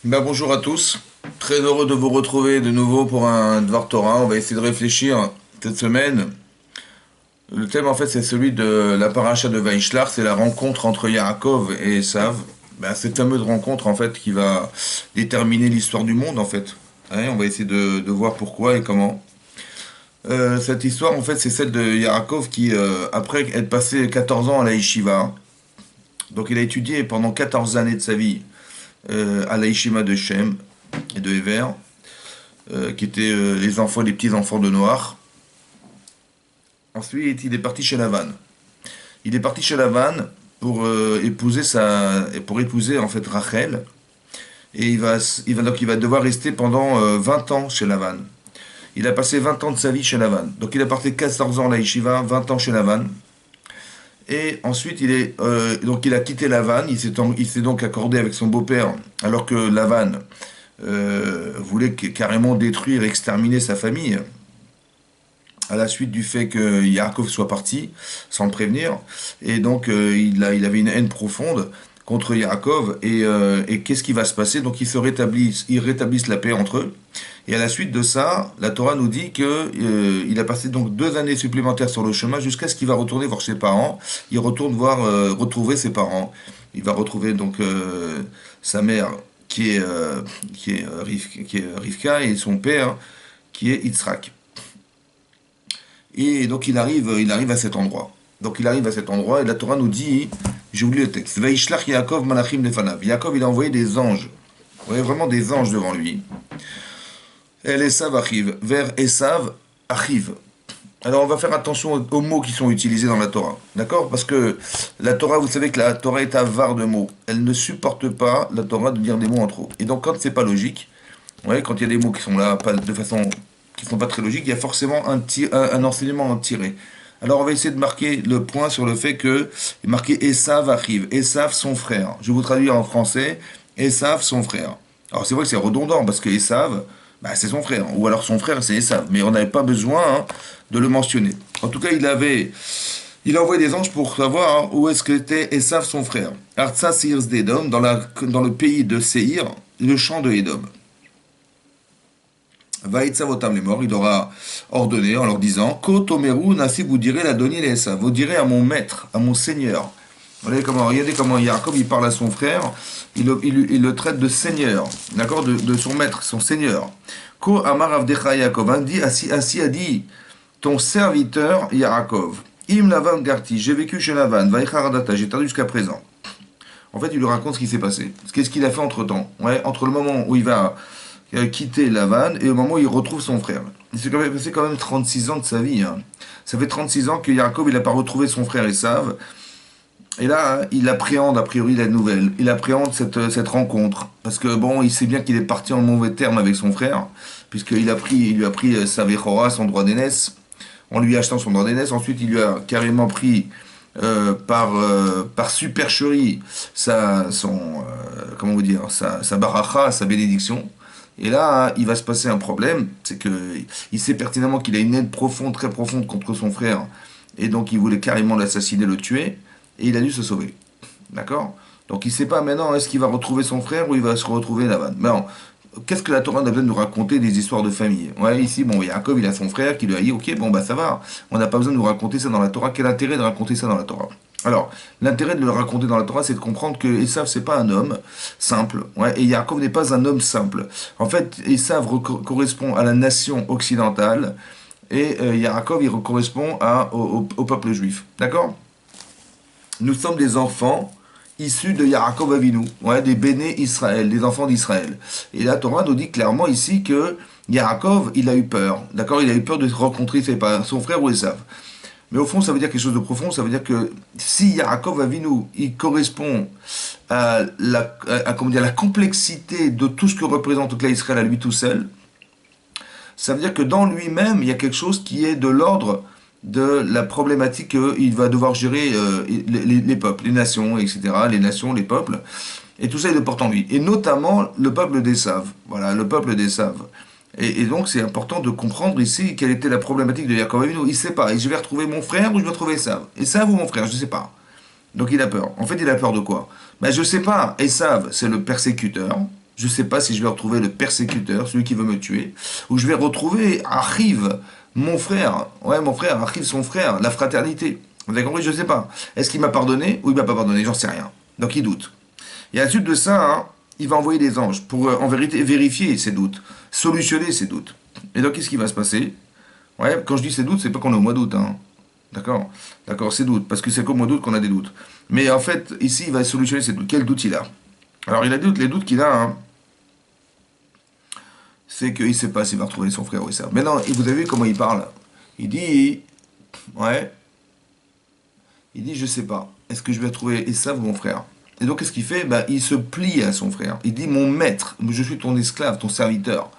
Bonjour à tous, très heureux de vous retrouver de nouveau pour un Dvar Torah. On va essayer de réfléchir cette semaine. Le thème en fait c'est celui de la paracha de Vaishlach, c'est la rencontre entre Yaakov et Esav. Cette fameuse rencontre en fait qui va déterminer l'histoire du monde en fait. On va essayer de voir pourquoi et comment. Cette histoire en fait c'est celle de Yaakov qui après être passé 14 ans à la Yeshiva, donc il a étudié pendant 14 années de sa vie à la Yeshiva de Shem et de Ever, qui étaient les petits-enfants de Noach. Ensuite, il est parti chez Lavan. Il est parti chez Lavan pour pour épouser en fait Rachel. Et donc il va devoir rester pendant 20 ans chez Lavan. Il a passé 20 ans de sa vie chez Lavan. Donc il a passé 14 ans à la Yeshiva, 20 ans chez Lavan. Et ensuite, donc il a quitté Lavan. Il s'est donc accordé avec son beau-père, alors que Lavan voulait carrément détruire, exterminer sa famille, à la suite du fait que Yaakov soit parti, sans le prévenir. Et donc, il avait une haine profonde contre Yaakov. Et qu'est-ce qui va se passer? Donc, ils rétablissent la paix entre eux. Et à la suite de ça, la Torah nous dit que il a passé donc 2 années supplémentaires sur le chemin jusqu'à ce qu'il va retourner voir ses parents. Il retourne retrouver ses parents. Il va retrouver donc sa mère qui est Rivka, et son père qui est Yitzhak. Et donc il arrive à cet endroit. Donc il arrive à cet endroit et la Torah nous dit, j'ai oublié le texte, Vaishlach Yaakov malachim lefanav. Yaakov il a envoyé des anges. Vous voyez vraiment des anges devant lui. El Esav arrive, vers Esav arrive. Alors on va faire attention aux mots qui sont utilisés dans la Torah. D'accord? Parce que la Torah, vous savez que la Torah est avare de mots. Elle ne supporte pas, la Torah, de dire des mots en trop. Et donc quand c'est pas logique, quand il y a des mots qui sont là pas de façon qui sont pas très logiques, il y a forcément un enseignement à en tirer. Alors on va essayer de marquer le point sur le fait que il est marqué Esav arrive, Esav son frère. Je vais vous traduire en français, Esav son frère. Alors c'est vrai que c'est redondant parce que Esav, c'est son frère, ou alors son frère c'est Esav, mais on n'avait pas besoin de le mentionner. En tout cas il a envoyé des anges pour savoir où est-ce qu'était Esav son frère. Artsa Seir d'Edom, dans le pays de Seir, le champ de Edom. Vaïtsavotam les morts, il aura ordonné en leur disant Kotomeru nasi, vous direz la donnée les Esav, vous direz à mon maître, à mon seigneur. Regardez comment Jacob il parle à son frère, il le traite de seigneur, d'accord, de son maître, son seigneur. Ko Amar Avdecha Yaakov, ainsi a dit ton serviteur Yaakov. Im Lavan Garti, j'ai vécu chez Lavan, Vaïcharadata, j'ai attendu jusqu'à présent. En fait, il lui raconte ce qui s'est passé. Qu'est-ce qu'il a fait entre temps, entre le moment où il va quitter Lavan et au moment où il retrouve son frère. Il s'est passé quand même 36 ans de sa vie. Ça fait 36 ans que Yaakov il n'a pas retrouvé son frère Esav. Et là, il appréhende a priori la nouvelle. Il appréhende cette rencontre. Parce que bon, il sait bien qu'il est parti en mauvais terme avec son frère, puisqu'il il lui a pris sa Vechora, son droit d'aînesse, en lui achetant son droit d'aînesse. Ensuite, il lui a carrément pris par supercherie comment vous dire, sa baracha, sa bénédiction. Et là, il va se passer un problème, c'est que il sait pertinemment qu'il a une haine profonde, très profonde contre son frère, et donc il voulait carrément l'assassiner, le tuer, et il a dû se sauver. D'accord? Donc il ne sait pas maintenant est-ce qu'il va retrouver son frère ou il va se retrouver Lavan. Mais non, qu'est-ce que la Torah a besoin de nous raconter des histoires de famille? Ici, bon, Yaakov, il a son frère qui lui a dit, ok, bon, ça va. On n'a pas besoin de nous raconter ça dans la Torah. Quel intérêt de raconter ça dans la Torah? Alors, l'intérêt de le raconter dans la Torah, c'est de comprendre que Esav, c'est pas un homme simple. Et Yaakov n'est pas un homme simple. En fait, Esav correspond à la nation occidentale et Yaakov, il correspond au peuple juif. D'accord? Nous sommes des enfants issus de Yaakov Avinu, des béné Israël, des enfants d'Israël. Et la Torah nous dit clairement ici que Yaakov, il a eu peur. D'accord? Il a eu peur de rencontrer son frère ou Esav. Mais au fond, ça veut dire quelque chose de profond. Ça veut dire que si Yaakov Avinu, il correspond à la complexité de tout ce que représente toute Israël à lui tout seul, ça veut dire que dans lui-même, il y a quelque chose qui est de l'ordre de la problématique qu'il va devoir gérer les peuples, les nations, etc. Les nations, les peuples. Et tout ça, il le porte en lui. Et notamment le peuple d'Esav. Voilà, le peuple d'Esav. Et donc, c'est important de comprendre ici quelle était la problématique de Yaakov Avinu. Il ne sait pas. Et je vais retrouver mon frère ou je vais retrouver Esav. Esav ou mon frère, je ne sais pas. Donc, il a peur. En fait, il a peur de quoi? Je ne sais pas. Esav, c'est le persécuteur. Je ne sais pas si je vais retrouver le persécuteur, celui qui veut me tuer, ou je vais retrouver Achiv, mon frère. Ouais, mon frère, Achiv, son frère, la fraternité. Vous avez compris? Je ne sais pas. Est-ce qu'il m'a pardonné ou il m'a pas pardonné? J'en sais rien. Donc il doute. Et à la suite de ça, hein, il va envoyer des anges pour, en vérité, vérifier ses doutes, solutionner ses doutes. Et donc, qu'est-ce qui va se passer? Ouais, quand je dis ses doutes, c'est pas qu'on est au mois d'août, hein. D'accord? D'accord, ses doutes, parce que c'est qu'au mois d'août qu'on a des doutes. Mais en fait, ici, il va solutionner ses doutes. Quel doute il a? Alors, il a les doutes qu'il a, hein, c'est qu'il ne sait pas s'il va retrouver son frère ou ça. Maintenant, vous avez vu comment il parle? Il dit, ouais, il dit, je sais pas. Est-ce que je vais trouver Esav ou mon frère? Et donc, qu'est-ce qu'il fait? Bah, il se plie à son frère. Il dit, mon maître, je suis ton esclave, ton serviteur.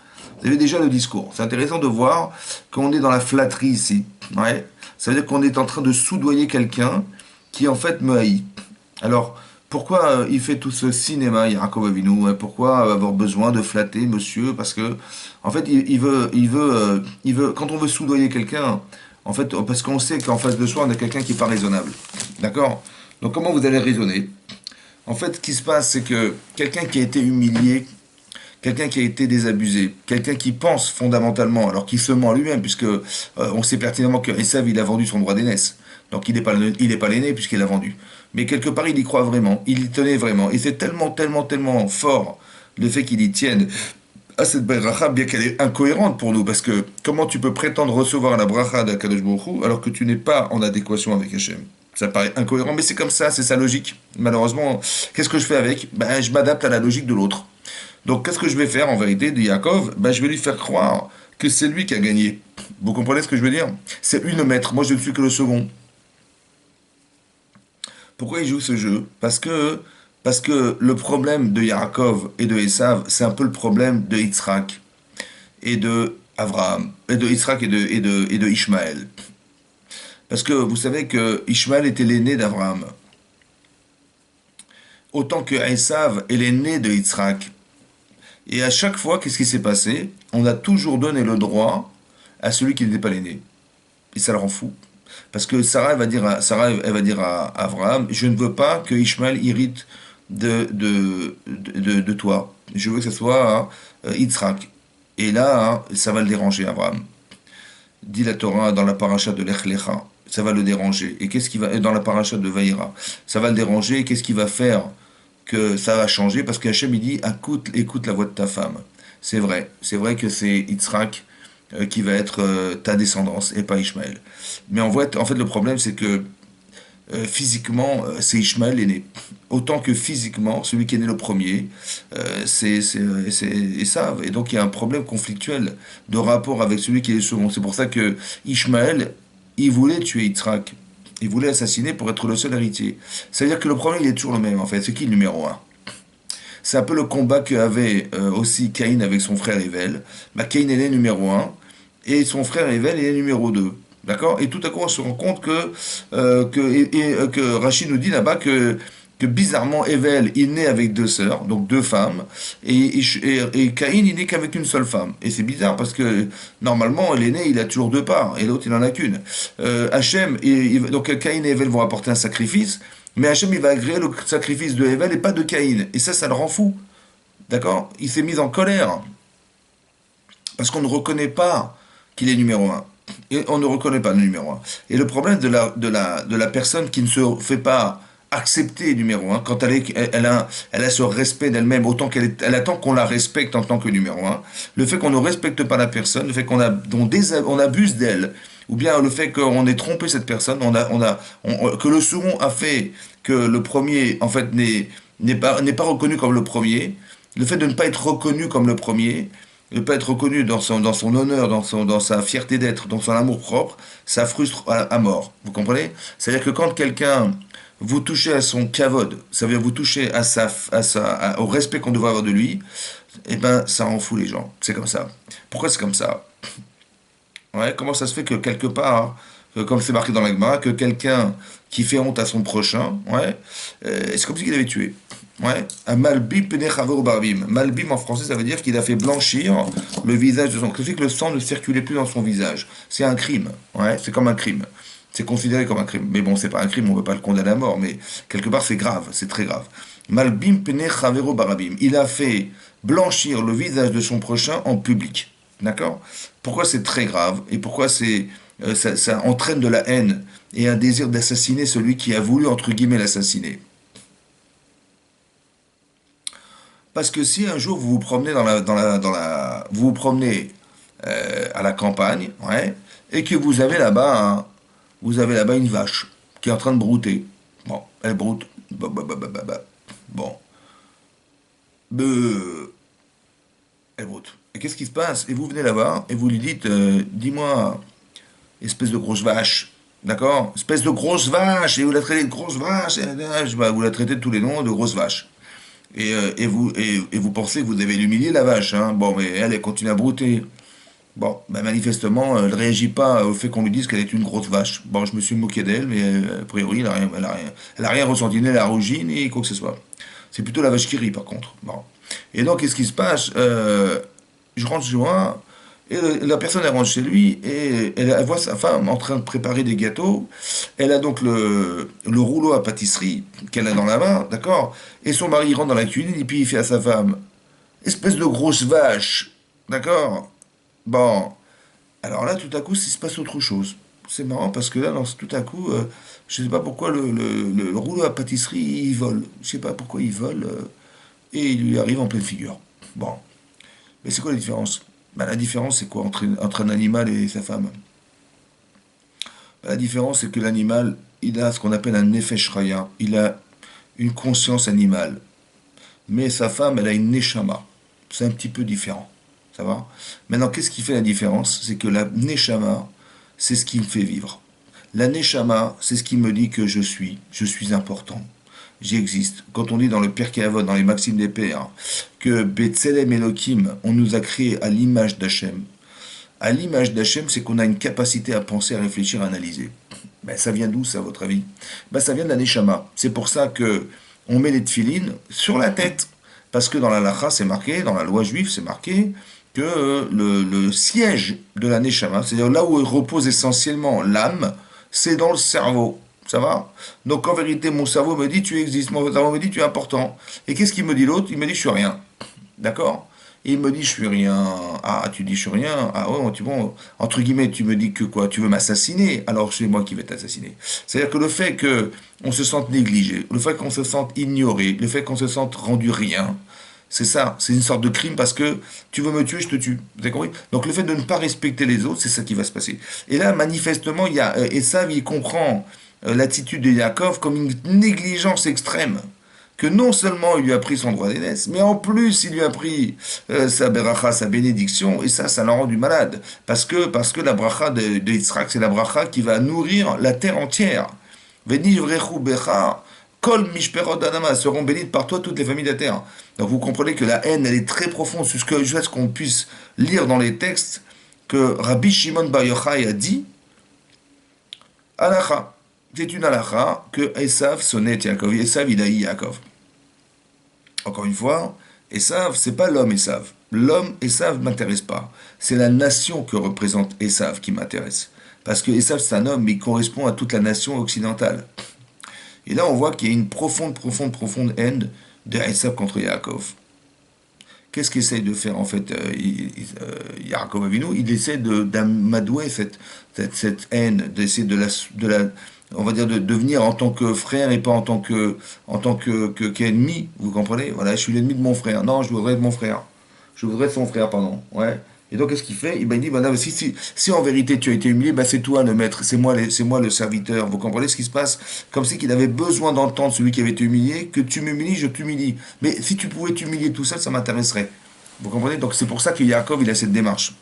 Vous avez déjà le discours. C'est intéressant de voir qu'on est dans la flatterie ici. Ouais. Ça veut dire qu'on est en train de soudoyer quelqu'un qui, en fait, me haït. Alors, pourquoi il fait tout ce cinéma, Yaakov Avinu? Pourquoi avoir besoin de flatter monsieur? Parce que, en fait, quand on veut soudoyer quelqu'un, en fait, parce qu'on sait qu'en face de soi, on a quelqu'un qui n'est pas raisonnable. D'accord? Donc, comment vous allez raisonner? En fait, ce qui se passe, c'est que quelqu'un qui a été humilié, quelqu'un qui a été désabusé, quelqu'un qui pense fondamentalement, alors qu'il se ment lui-même, puisque on sait pertinemment que Esav, il a vendu son droit d'aînesse. Donc il n'est pas l'aîné puisqu'il l'a vendu. Mais quelque part, il y croit vraiment, il y tenait vraiment. Et c'est tellement, tellement, tellement fort le fait qu'il y tienne à cette bracha, bien qu'elle est incohérente pour nous, parce que comment tu peux prétendre recevoir la bracha d'Akadosh Baruch Hu alors que tu n'es pas en adéquation avec Hachem? Ça paraît incohérent, mais c'est comme ça, c'est sa logique. Malheureusement, qu'est-ce que je fais avec? Ben, je m'adapte à la logique de l'autre. Donc, qu'est-ce que je vais faire en vérité de Yaakov? Ben, je vais lui faire croire que c'est lui qui a gagné. Vous comprenez ce que je veux dire? C'est lui le maître, moi je ne suis que le second. Pourquoi il joue ce jeu? Parce que le problème de Yaakov et de Esav, c'est un peu le problème de Yitzhak et de Abraham, et de Yitzhak et de Ishmaël. Parce que vous savez que Ishmaël était l'aîné d'Abraham, autant que Esav est l'aîné de Yitzhak. Et à chaque fois, qu'est-ce qui s'est passé? On a toujours donné le droit à celui qui n'était pas l'aîné. Et ça le rend fou. Parce que Sarah, elle va dire à Abraham, je ne veux pas que Ishmaël hérite de toi. Je veux que ce soit Yitzhak. Et là, hein, ça va le déranger, Abraham. Dit la Torah dans la paracha de Lech Lecha. Ça va le déranger. Et qu'est-ce qui va, dans la paracha de Vaïra, ça va le déranger. Et qu'est-ce qui va faire que ça va changer? Parce qu'Hachem, il dit, écoute la voix de ta femme. C'est vrai que c'est Yitzhak qui va être ta descendance et pas Ishmaël. Mais en fait le problème, c'est que physiquement, c'est Ishmaël l'aîné. Autant que physiquement, celui qui est né le premier, c'est Esav. Et donc il y a un problème conflictuel de rapport avec celui qui est le second. C'est pour ça que Ishmaël, il voulait tuer Yitzhak. Il voulait assassiner pour être le seul héritier. C'est-à-dire que le problème, il est toujours le même, en fait. C'est qui le numéro un? C'est un peu le combat qu'avait aussi Caïn avec son frère Ével. Bah, Caïn est né numéro un, et son frère Ével est né numéro 2. D'accord? Et tout à coup, on se rend compte que Rachid nous dit là-bas que bizarrement, Evel, il naît avec deux sœurs, donc deux femmes, et Caïn, il naît qu'avec une seule femme. Et c'est bizarre parce que normalement, l'aîné, il a toujours deux parts, et l'autre, il en a qu'une. Hachem, donc Caïn et Evel vont apporter un sacrifice, mais Hachem, il va agréer le sacrifice de Evel et pas de Caïn. Et ça le rend fou. D'accord? Il s'est mis en colère. Parce qu'on ne reconnaît pas qu'il est numéro un. Et on ne reconnaît pas le numéro un. Et le problème de la personne qui ne se fait pas accepter numéro un, quand elle a ce respect d'elle-même, autant elle attend qu'on la respecte en tant que numéro un, le fait qu'on ne respecte pas la personne, le fait on abuse d'elle, ou bien le fait qu'on ait trompé cette personne, que le second a fait que le premier, en fait, n'est pas reconnu comme le premier, le fait de ne pas être reconnu comme le premier, de ne pas être reconnu dans son honneur, dans sa fierté d'être, dans son amour propre, ça frustre à mort. Vous comprenez? C'est-à-dire que quand quelqu'un vous touchez à son kavod, ça veut dire vous touchez au respect qu'on devrait avoir de lui, eh ben ça rend fou les gens. C'est comme ça. Pourquoi c'est comme ça? Ouais, comment ça se fait que quelque part, comme c'est marqué dans la Gemara, que quelqu'un qui fait honte à son prochain, ouais, c'est comme si il avait tué. Ouais, un malbim penechavor barbim. Malbim en français, ça veut dire qu'il a fait blanchir le visage de son. Ça fait que le sang ne circulait plus dans son visage. C'est un crime. Ouais, c'est comme un crime. C'est considéré comme un crime. Mais bon, c'est pas un crime, on ne veut pas le condamner à mort, mais quelque part c'est grave, c'est très grave. Malbim pene chavero barabim. Il a fait blanchir le visage de son prochain en public. D'accord? Pourquoi c'est très grave et pourquoi ça entraîne de la haine et un désir d'assassiner celui qui a voulu, entre guillemets, l'assassiner? Parce que si un jour vous vous promenez vous vous promenez à la campagne, ouais, et que vous avez là-bas une vache qui est en train de brouter. Bon, elle broute. Bah, bah, bah, bah, bah, bah. Bon, Beuh. Elle broute. Et qu'est-ce qui se passe? Et vous venez la voir et vous lui dites, dis-moi, espèce de grosse vache, d'accord? Espèce de grosse vache, et vous la traitez de grosse vache, bah, vous la traitez de tous les noms de grosse vache. Et vous pensez que vous avez humilié la vache, hein? Bon, mais elle continue à brouter. Bon, ben manifestement, elle ne réagit pas au fait qu'on lui dise qu'elle est une grosse vache. Bon, je me suis moqué d'elle, mais a priori, elle a rien ressenti, ni la rougie, ni quoi que ce soit. C'est plutôt la vache qui rit, par contre. Bon. Et donc, qu'est-ce qui se passe? Je rentre chez moi, et la personne, elle rentre chez lui, et elle voit sa femme en train de préparer des gâteaux. Elle a donc le rouleau à pâtisserie qu'elle a dans la main, d'accord? Et son mari rentre dans la cuisine, et puis il fait à sa femme, espèce de grosse vache, d'accord? Bon, alors là, tout à coup, il se passe autre chose. C'est marrant parce que là, tout à coup, je ne sais pas pourquoi le rouleau à pâtisserie, il vole. Je ne sais pas pourquoi il vole et il lui arrive en pleine figure. Bon, mais c'est quoi la différence? Ben, la différence, c'est quoi entre un animal et sa femme? Ben, la différence, c'est que l'animal, il a ce qu'on appelle un nefesh raya. Il a une conscience animale. Mais sa femme, elle a une neshama. C'est un petit peu différent. Ça va? Maintenant, qu'est-ce qui fait la différence? C'est que la neshama, c'est ce qui me fait vivre. La neshama, c'est ce qui me dit que je suis important, j'existe. Quand on dit dans le Pirkei Avot, dans les Maximes des Pères, que Betzelem Elohim, on nous a créé à l'image d'Hachem. À l'image d'Hachem, c'est qu'on a une capacité à penser, à réfléchir, à analyser. Ben, ça vient d'où, ça, à votre avis? Ben, ça vient de la neshama. C'est pour ça que on met les tefilines sur la tête. Parce que dans la lacha, c'est marqué, dans la loi juive, c'est marqué que le siège de la neshama, c'est-à-dire là où repose essentiellement l'âme, c'est dans le cerveau. Ça va? Donc en vérité, mon cerveau me dit tu existes, mon cerveau me dit tu es important. Et qu'est-ce qu'il me dit l'autre? Il me dit je suis rien. D'accord? Et il me dit je suis rien. Ah, tu dis je suis rien. Ah ouais, bon, entre guillemets, tu me dis que quoi? Tu veux m'assassiner? Alors c'est moi qui vais t'assassiner. C'est-à-dire que le fait que on se sente négligé, le fait qu'on se sente ignoré, le fait qu'on se sente rendu rien, c'est ça, c'est une sorte de crime parce que tu veux me tuer, je te tue. Vous avez compris? Donc le fait de ne pas respecter les autres, c'est ça qui va se passer. Et là, manifestement, il y a Esav, il comprend l'attitude de Yaakov comme une négligence extrême. Que non seulement il lui a pris son droit d'aînesse, mais en plus il lui a pris sa beracha, sa bénédiction, et ça l'a rendu malade. Parce que la bracha de Yitzhak, c'est la bracha qui va nourrir la terre entière. Venivrechu becha, kol mishperot adama, seront bénites par toi toutes les familles de la terre. Donc vous comprenez que la haine, elle est très profonde, jusqu'à ce qu'on puisse lire dans les textes que Rabbi Shimon Bar Yochai a dit, Alacha, c'est une alacha que Esav sonnait Yaakov. Esav, il a eu Yaakov. Encore une fois, Esav, c'est pas l'homme Esav. L'homme Esav ne m'intéresse pas. C'est la nation que représente Esav qui m'intéresse. Parce que Esav, c'est un homme, mais il correspond à toute la nation occidentale. Et là, on voit qu'il y a une profonde haine de Esav contre Yaakov. Qu'est-ce qu'essaye de faire en fait Yaakov Avinu? Il essaie d'amadouer cette haine, d'essayer on va dire de devenir en tant que frère et pas qu'ennemi, vous comprenez? Voilà, je suis l'ennemi de mon frère. Non, je voudrais être mon frère. Je voudrais être son frère, pardon. Ouais. Et donc, qu'est-ce qu'il fait? Il dit, bah, si en vérité tu as été humilié, bah, c'est toi le maître, c'est moi le serviteur. Vous comprenez ce qui se passe? Comme si qu'il avait besoin d'entendre celui qui avait été humilié, que tu m'humilies, je t'humilie. Mais si tu pouvais t'humilier tout seul, ça m'intéresserait. Vous comprenez? Donc c'est pour ça que Yaakov, il a cette démarche.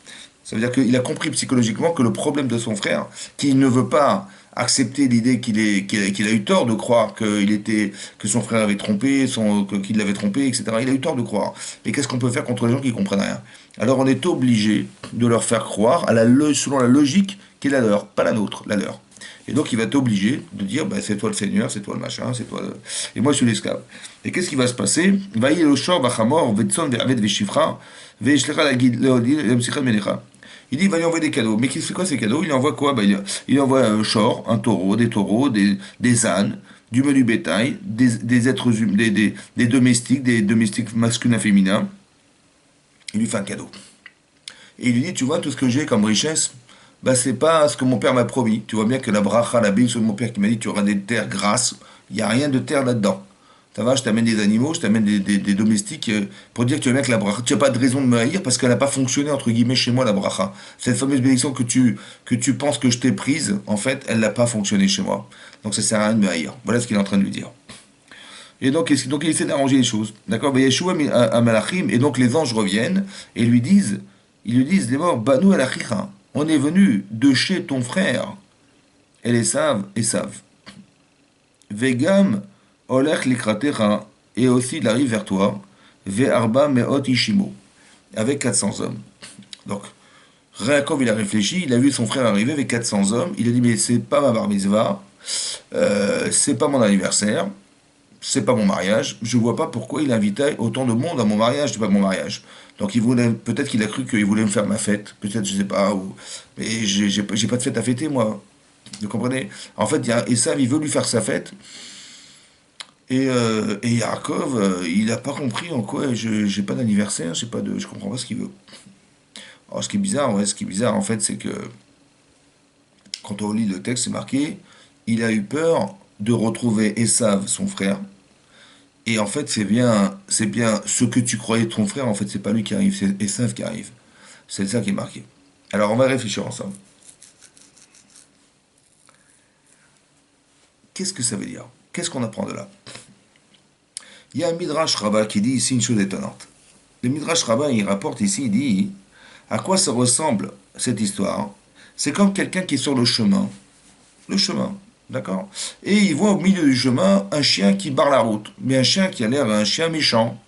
Ça veut dire qu'il a compris psychologiquement que le problème de son frère, qu'il ne veut pas accepter l'idée qu'il a eu tort de croire que son frère avait trompé, qu'il l'avait trompé, etc. Il a eu tort de croire. Mais qu'est-ce qu'on peut faire contre les gens qui ne comprennent rien? Alors on est obligé de leur faire croire selon la logique qui est la leur, pas la nôtre, la leur. Et donc il va être obligé de dire bah, c'est toi le Seigneur, c'est toi le machin, c'est toi le... Et moi je suis l'esclave. Et qu'est-ce qui va se passer? Il dit il va lui envoyer des cadeaux. Mais c'est quoi ces cadeaux? Il lui envoie quoi? Il lui envoie un short, un taureau, des ânes, du menu bétail, des êtres humains, des domestiques masculins, féminins. Il lui fait un cadeau. Et il lui dit, tu vois, tout ce que j'ai comme richesse, bah, c'est pas ce que mon père m'a promis. Tu vois bien que la bracha, la bénédiction de mon père qui m'a dit, tu auras des terres grasses. Il n'y a rien de terre là-dedans. Ça va, je t'amène des animaux, je t'amène des domestiques pour dire que tu vas bien que la bracha. Tu n'as pas de raison de me haïr parce qu'elle n'a pas fonctionné, entre guillemets, chez moi, la bracha. Cette fameuse bénédiction que tu penses que je t'ai prise, en fait, elle n'a pas fonctionné chez moi. Donc ça sert à rien de me haïr. Voilà ce qu'il est en train de lui dire. Et donc il essaie d'arranger les choses. D'accord? Yeshua à Malachim, et donc les anges reviennent et ils lui disent, les morts, Banu el Achicha, on est venu de chez ton frère. Et les savent. Vegam olech likratecha, et aussi il arrive vers toi, Ve'arba me'ot ishimo, avec 400 hommes. Donc, Réakov, il a réfléchi, il a vu son frère arriver avec 400 hommes, il a dit, mais c'est pas ma bar mitzvah, c'est pas mon anniversaire, c'est pas mon mariage, je vois pas pourquoi il invitait autant de monde à mon mariage, c'est pas mon mariage. Donc il voulait, peut-être qu'il a cru qu'il voulait me faire ma fête, peut-être, je sais pas, mais j'ai pas de fête à fêter, moi. Vous comprenez? En fait, Esav, il veut lui faire sa fête, et Yaakov, il a pas compris en quoi j'ai pas d'anniversaire, je comprends pas ce qu'il veut. Alors ce qui est bizarre, ouais, ce qui est bizarre, en fait, c'est que quand on lit le texte, c'est marqué, il a eu peur de retrouver Esav, son frère. Et en fait, c'est bien ce que tu croyais de ton frère, en fait, c'est pas lui qui arrive, c'est Esav qui arrive. C'est ça qui est marqué. Alors, on va réfléchir ensemble. Qu'est-ce que ça veut dire? Qu'est-ce qu'on apprend de là? Il y a un Midrash Rabbah qui dit ici une chose étonnante. Le Midrash Rabbah, il rapporte ici, il dit à quoi ça ressemble cette histoire? C'est comme quelqu'un qui est sur le chemin, d'accord? Et il voit au milieu du chemin un chien qui barre la route, mais un chien qui a l'air un chien méchant.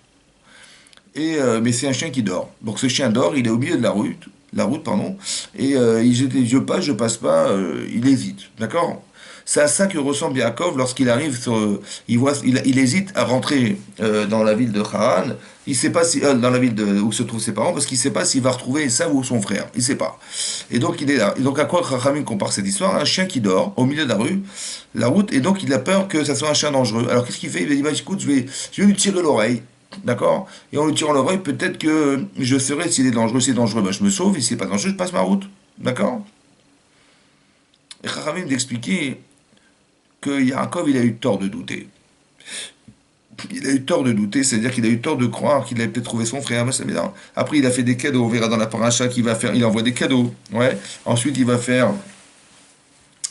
Mais c'est un chien qui dort. Donc ce chien dort, il est au milieu de la route, pardon, et il dit je passe pas, il hésite, d'accord? C'est à ça que ressemble Yaakov lorsqu'il arrive il hésite à rentrer dans la ville de Haran. Il sait pas si dans la ville où se trouvent ses parents parce qu'il sait pas s'il va retrouver Esav ou son frère. Il sait pas. Et donc il est là. Et donc à quoi Chachamim compare cette histoire? Un chien qui dort au milieu de la route, et donc il a peur que ça soit un chien dangereux. Alors qu'est-ce qu'il fait? Il dit bah, écoute, je vais lui tirer l'oreille. D'accord? Et en lui tirant l'oreille, peut-être que je saurai s'il est dangereux. S'il est dangereux, bah, je me sauve. Et s'il n'est pas dangereux, je passe ma route. D'accord? Et Chachamim d'expliquer que Yaakov, il a eu tort de douter. Il a eu tort de douter, c'est-à-dire qu'il a eu tort de croire qu'il avait peut-être trouvé son frère. Mais ça m'énerve. Après, il a fait des cadeaux. On verra dans la paracha qu'il va faire. Il envoie des cadeaux. Ouais. Ensuite, il va faire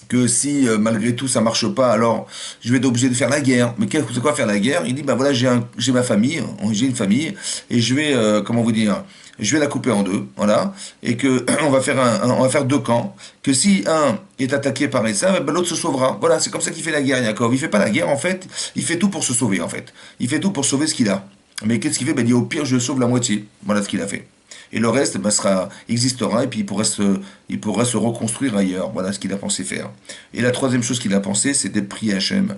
que si malgré tout ça marche pas, alors je vais être obligé de faire la guerre. Mais c'est quoi faire la guerre? Il dit bah voilà, j'ai ma famille, j'ai une famille, et je vais comment vous dire, je vais la couper en deux, voilà, et que on va faire deux camps. Que si un est attaqué par Esav, ben l'autre se sauvera. Voilà, c'est comme ça qu'il fait la guerre, Yaakov. Il fait pas la guerre en fait, il fait tout pour se sauver en fait. Il fait tout pour sauver ce qu'il a. Mais qu'est-ce qu'il fait? Ben il dit au pire je sauve la moitié. Voilà ce qu'il a fait. Et le reste ben, existera et puis il pourra se reconstruire ailleurs. Voilà ce qu'il a pensé faire. Et la troisième chose qu'il a pensé, c'était de prier Hachem.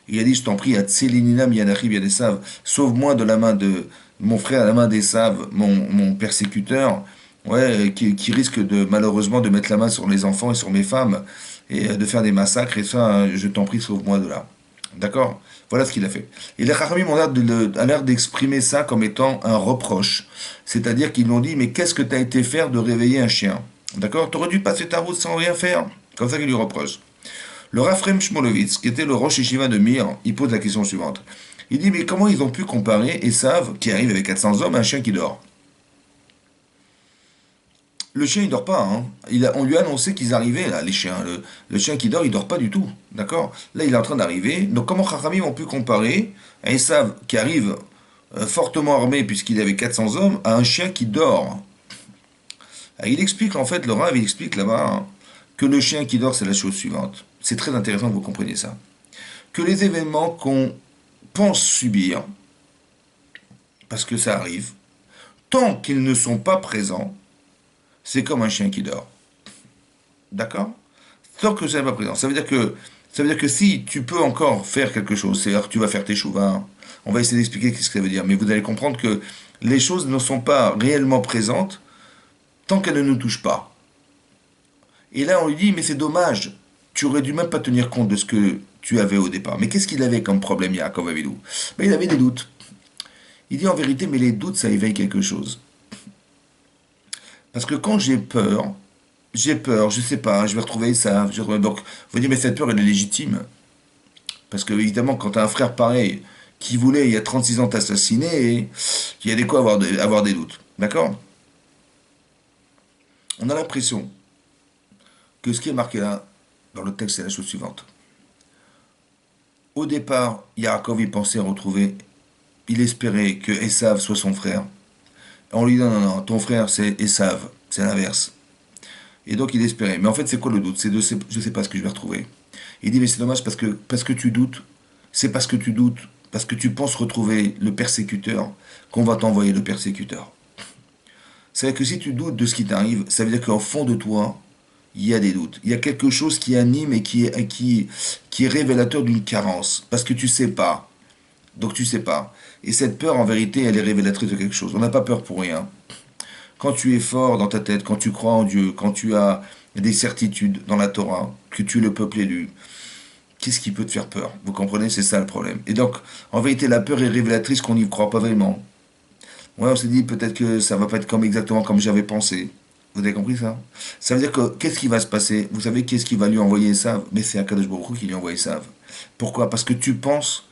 Il a dit, je t'en prie, à Tselinina Yanachib Yadesav, sauve-moi de la main de mon frère, à la main d'Esav, mon persécuteur, ouais, qui risque de malheureusement de mettre la main sur les enfants et sur mes femmes et de faire des massacres. Et ça, je t'en prie, sauve-moi de là. D'accord? Voilà ce qu'il a fait. Et les Chachamim ont l'air d'exprimer ça comme étant un reproche. C'est-à-dire qu'ils l'ont dit, mais qu'est-ce que tu as été faire de réveiller un chien? D'accord? Tu aurais dû passer ta route sans rien faire. Comme ça qu'il lui reproche. Le Raphaël Shmolevitz, qui était le Rosh Yeshiva de Mir, il pose la question suivante. Il dit, mais comment ils ont pu comparer Esav, qui arrive avec 400 hommes, à un chien qui dort? Le chien, il dort pas. Hein. On lui a annoncé qu'ils arrivaient, là, les chiens. Le chien qui dort, il dort pas du tout. D'accord? Là, il est en train d'arriver. Donc, comment Chachamim ont pu comparer un Esav qui arrive fortement armé, puisqu'il avait 400 hommes, à un chien qui dort? Il explique, en fait, le Rav, il explique là-bas, hein, que le chien qui dort, c'est la chose suivante. C'est très intéressant que vous compreniez ça. Que les événements qu'on pense subir, parce que ça arrive, tant qu'ils ne sont pas présents, c'est comme un chien qui dort. D'accord? Tant que ça n'est pas présent. Ça veut dire que si tu peux encore faire quelque chose, c'est-à-dire que tu vas faire tes chouvas, on va essayer d'expliquer ce que ça veut dire, mais vous allez comprendre que les choses ne sont pas réellement présentes tant qu'elles ne nous touchent pas. Et là, on lui dit, mais c'est dommage, tu aurais dû même pas tenir compte de ce que tu avais au départ. Mais qu'est-ce qu'il avait comme problème, Yaakov Avinou? Ben, il avait des doutes. Il dit en vérité, mais les doutes, ça éveille quelque chose. Parce que quand j'ai peur, je sais pas, je vais retrouver ça. Donc, vous dire, mais cette peur, elle est légitime. Parce que, évidemment, quand tu as un frère pareil qui voulait, il y a 36 ans, t'assassiner, il y a des quoi avoir des doutes. D'accord? On a l'impression que ce qui est marqué là, dans le texte, c'est la chose suivante. Au départ, Yaakov, il pensait retrouver, il espérait que Esav soit son frère. On lui dit non, non, non, ton frère c'est Esav, c'est l'inverse. Et donc il espérait. Mais en fait, c'est quoi le doute? C'est de je sais pas ce que je vais retrouver. Il dit mais c'est dommage parce que tu doutes. C'est parce que tu doutes, parce que tu penses retrouver le persécuteur qu'on va t'envoyer le persécuteur. C'est-à-dire que si tu doutes de ce qui t'arrive, ça veut dire qu'au fond de toi, il y a des doutes. Il y a quelque chose qui anime et qui est révélateur d'une carence. Parce que tu sais pas. Donc tu sais pas. Et cette peur, en vérité, elle est révélatrice de quelque chose. On n'a pas peur pour rien. Quand tu es fort dans ta tête, quand tu crois en Dieu, quand tu as des certitudes dans la Torah, que tu es le peuple élu, qu'est-ce qui peut te faire peur? Vous comprenez? C'est ça le problème. Et donc, en vérité, la peur est révélatrice qu'on n'y croit pas vraiment. Ouais, on s'est dit peut-être que ça va pas être comme exactement comme j'avais pensé. Vous avez compris ça? Ça veut dire que qu'est-ce qui va se passer? Vous savez qu'est-ce qui va lui envoyer Esav? Mais c'est Akadosh Baruch Hu qui lui envoie Esav. Pourquoi? Parce que tu penses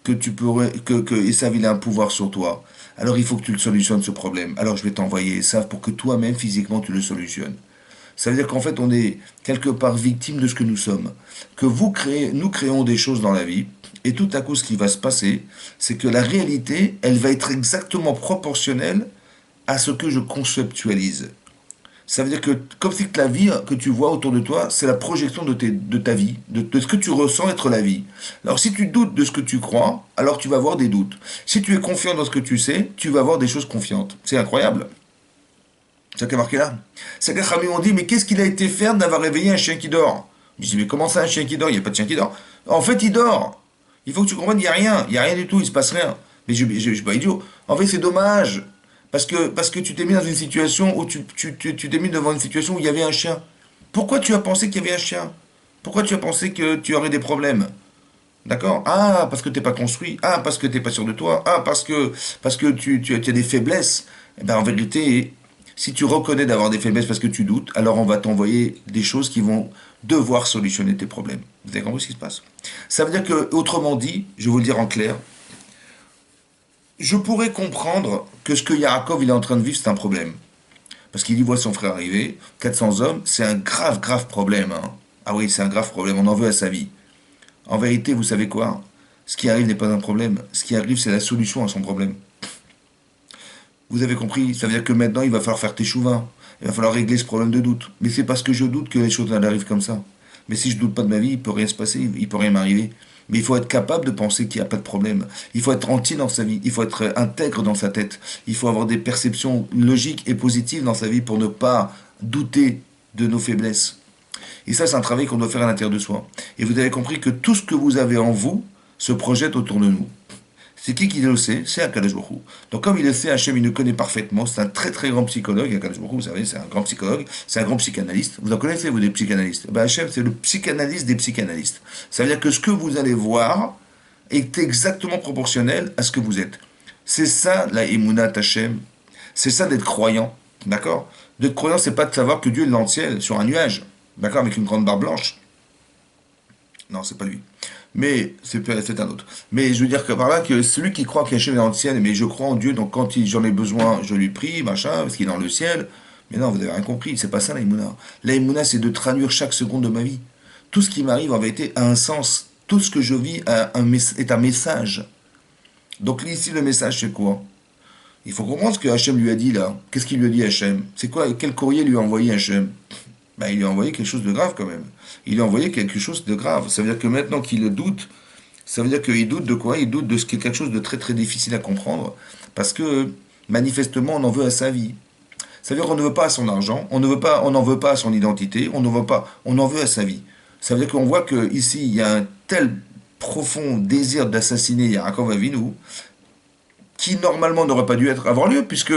que tu pourrais que Esav il a un pouvoir sur toi. Alors il faut que tu le solutionnes ce problème. Alors je vais t'envoyer Esav pour que toi-même physiquement tu le solutionnes. Ça veut dire qu'en fait, on est quelque part victime de ce que nous sommes. Que nous créons des choses dans la vie, et tout à coup, ce qui va se passer, c'est que la réalité, elle va être exactement proportionnelle à ce que je conceptualise. Ça veut dire que, comme si que la vie que tu vois autour de toi, c'est la projection de ta vie, de ce que tu ressens être la vie. Alors, si tu doutes de ce que tu crois, alors tu vas avoir des doutes. Si tu es confiant dans ce que tu sais, tu vas avoir des choses confiantes. C'est incroyable. C'est ça qui est marqué là. C'est que les Khamim ont dit, mais qu'est-ce qu'il a été faire d'avoir réveillé un chien qui dort? Je dis, mais comment ça un chien qui dort? Il n'y a pas de chien qui dort. En fait, il dort. Il faut que tu comprennes, il n'y a rien. Il n'y a rien du tout, il se passe rien. Mais je suis pas idiot. En fait, c'est dommage. Parce que tu t'es mis dans une situation où tu t'es mis devant une situation où il y avait un chien. Pourquoi tu as pensé qu'il y avait un chien? Pourquoi tu as pensé que tu aurais des problèmes? D'accord? Ah, parce que t'es pas construit. Ah, parce que t'es pas sûr de toi. Ah, parce que tu as des faiblesses. Eh ben, en vérité, si tu reconnais d'avoir des faiblesses parce que tu doutes, alors on va t'envoyer des choses qui vont devoir solutionner tes problèmes. Vous avez compris ce qui se passe? Ça veut dire que, autrement dit, je vais vous le dire en clair, je pourrais comprendre que ce que Yaakov il est en train de vivre, c'est un problème. Parce qu'il y voit son frère arriver, 400 hommes, c'est un grave, grave problème. Hein. Ah oui, c'est un grave problème, on en veut à sa vie. En vérité, vous savez quoi? Ce qui arrive n'est pas un problème. Ce qui arrive, c'est la solution à son problème. Vous avez compris? Ça veut dire que maintenant, il va falloir faire tes chouvins. Il va falloir régler ce problème de doute. Mais c'est parce que je doute que les choses arrivent comme ça. Mais si je doute pas de ma vie, il peut rien se passer, il peut rien m'arriver. Mais il faut être capable de penser qu'il n'y a pas de problème. Il faut être entier dans sa vie. Il faut être intègre dans sa tête. Il faut avoir des perceptions logiques et positives dans sa vie pour ne pas douter de nos faiblesses. Et ça, c'est un travail qu'on doit faire à l'intérieur de soi. Et vous avez compris que tout ce que vous avez en vous se projette autour de nous. C'est qui le sait? C'est Akadosh Baruch Hu. Donc comme il le sait, Hachem, il le connaît parfaitement. C'est un très très grand psychologue. Akadosh Baruch Hu, vous savez, c'est un grand psychologue. C'est un grand psychanalyste. Vous en connaissez, vous, des psychanalystes? Ben, Hachem, c'est le psychanalyste des psychanalystes. Ça veut dire que ce que vous allez voir est exactement proportionnel à ce que vous êtes. C'est ça, la Emunat Hachem. C'est ça d'être croyant. D'accord? D'être croyant, c'est pas de savoir que Dieu est dans le ciel, sur un nuage. D'accord? Avec une grande barre blanche. Non, c'est pas lui. Mais c'est un autre. Mais je veux dire que par là, que celui qui croit qu'Hachem est dans le ciel, mais je crois en Dieu, donc quand j'en ai besoin, je lui prie, machin, parce qu'il est dans le ciel. Mais non, vous avez rien compris, c'est pas ça l'aïmouna. L'aïmouna, c'est de traduire chaque seconde de ma vie. Tout ce qui m'arrive, en vérité, a un sens. Tout ce que je vis est un message. Donc ici, le message, c'est quoi? Il faut comprendre ce que Hachem lui a dit là. Qu'est-ce qu'il lui a dit Hachem? C'est quoi? Quel courrier lui a envoyé Hachem? Ben, il lui a envoyé quelque chose de grave quand même. Il lui a envoyé quelque chose de grave. Ça veut dire que maintenant qu'il le doute, ça veut dire qu'il doute de quoi? Il doute de ce qui est quelque chose de très très difficile à comprendre. Parce que manifestement, on en veut à sa vie. Ça veut dire qu'on ne veut pas à son argent, on n'en veut pas à son identité, on en veut à sa vie. Ça veut dire qu'on voit qu'ici, il y a un tel profond désir d'assassiner Yaakov Avinu qui normalement n'aurait pas dû avoir lieu, puisque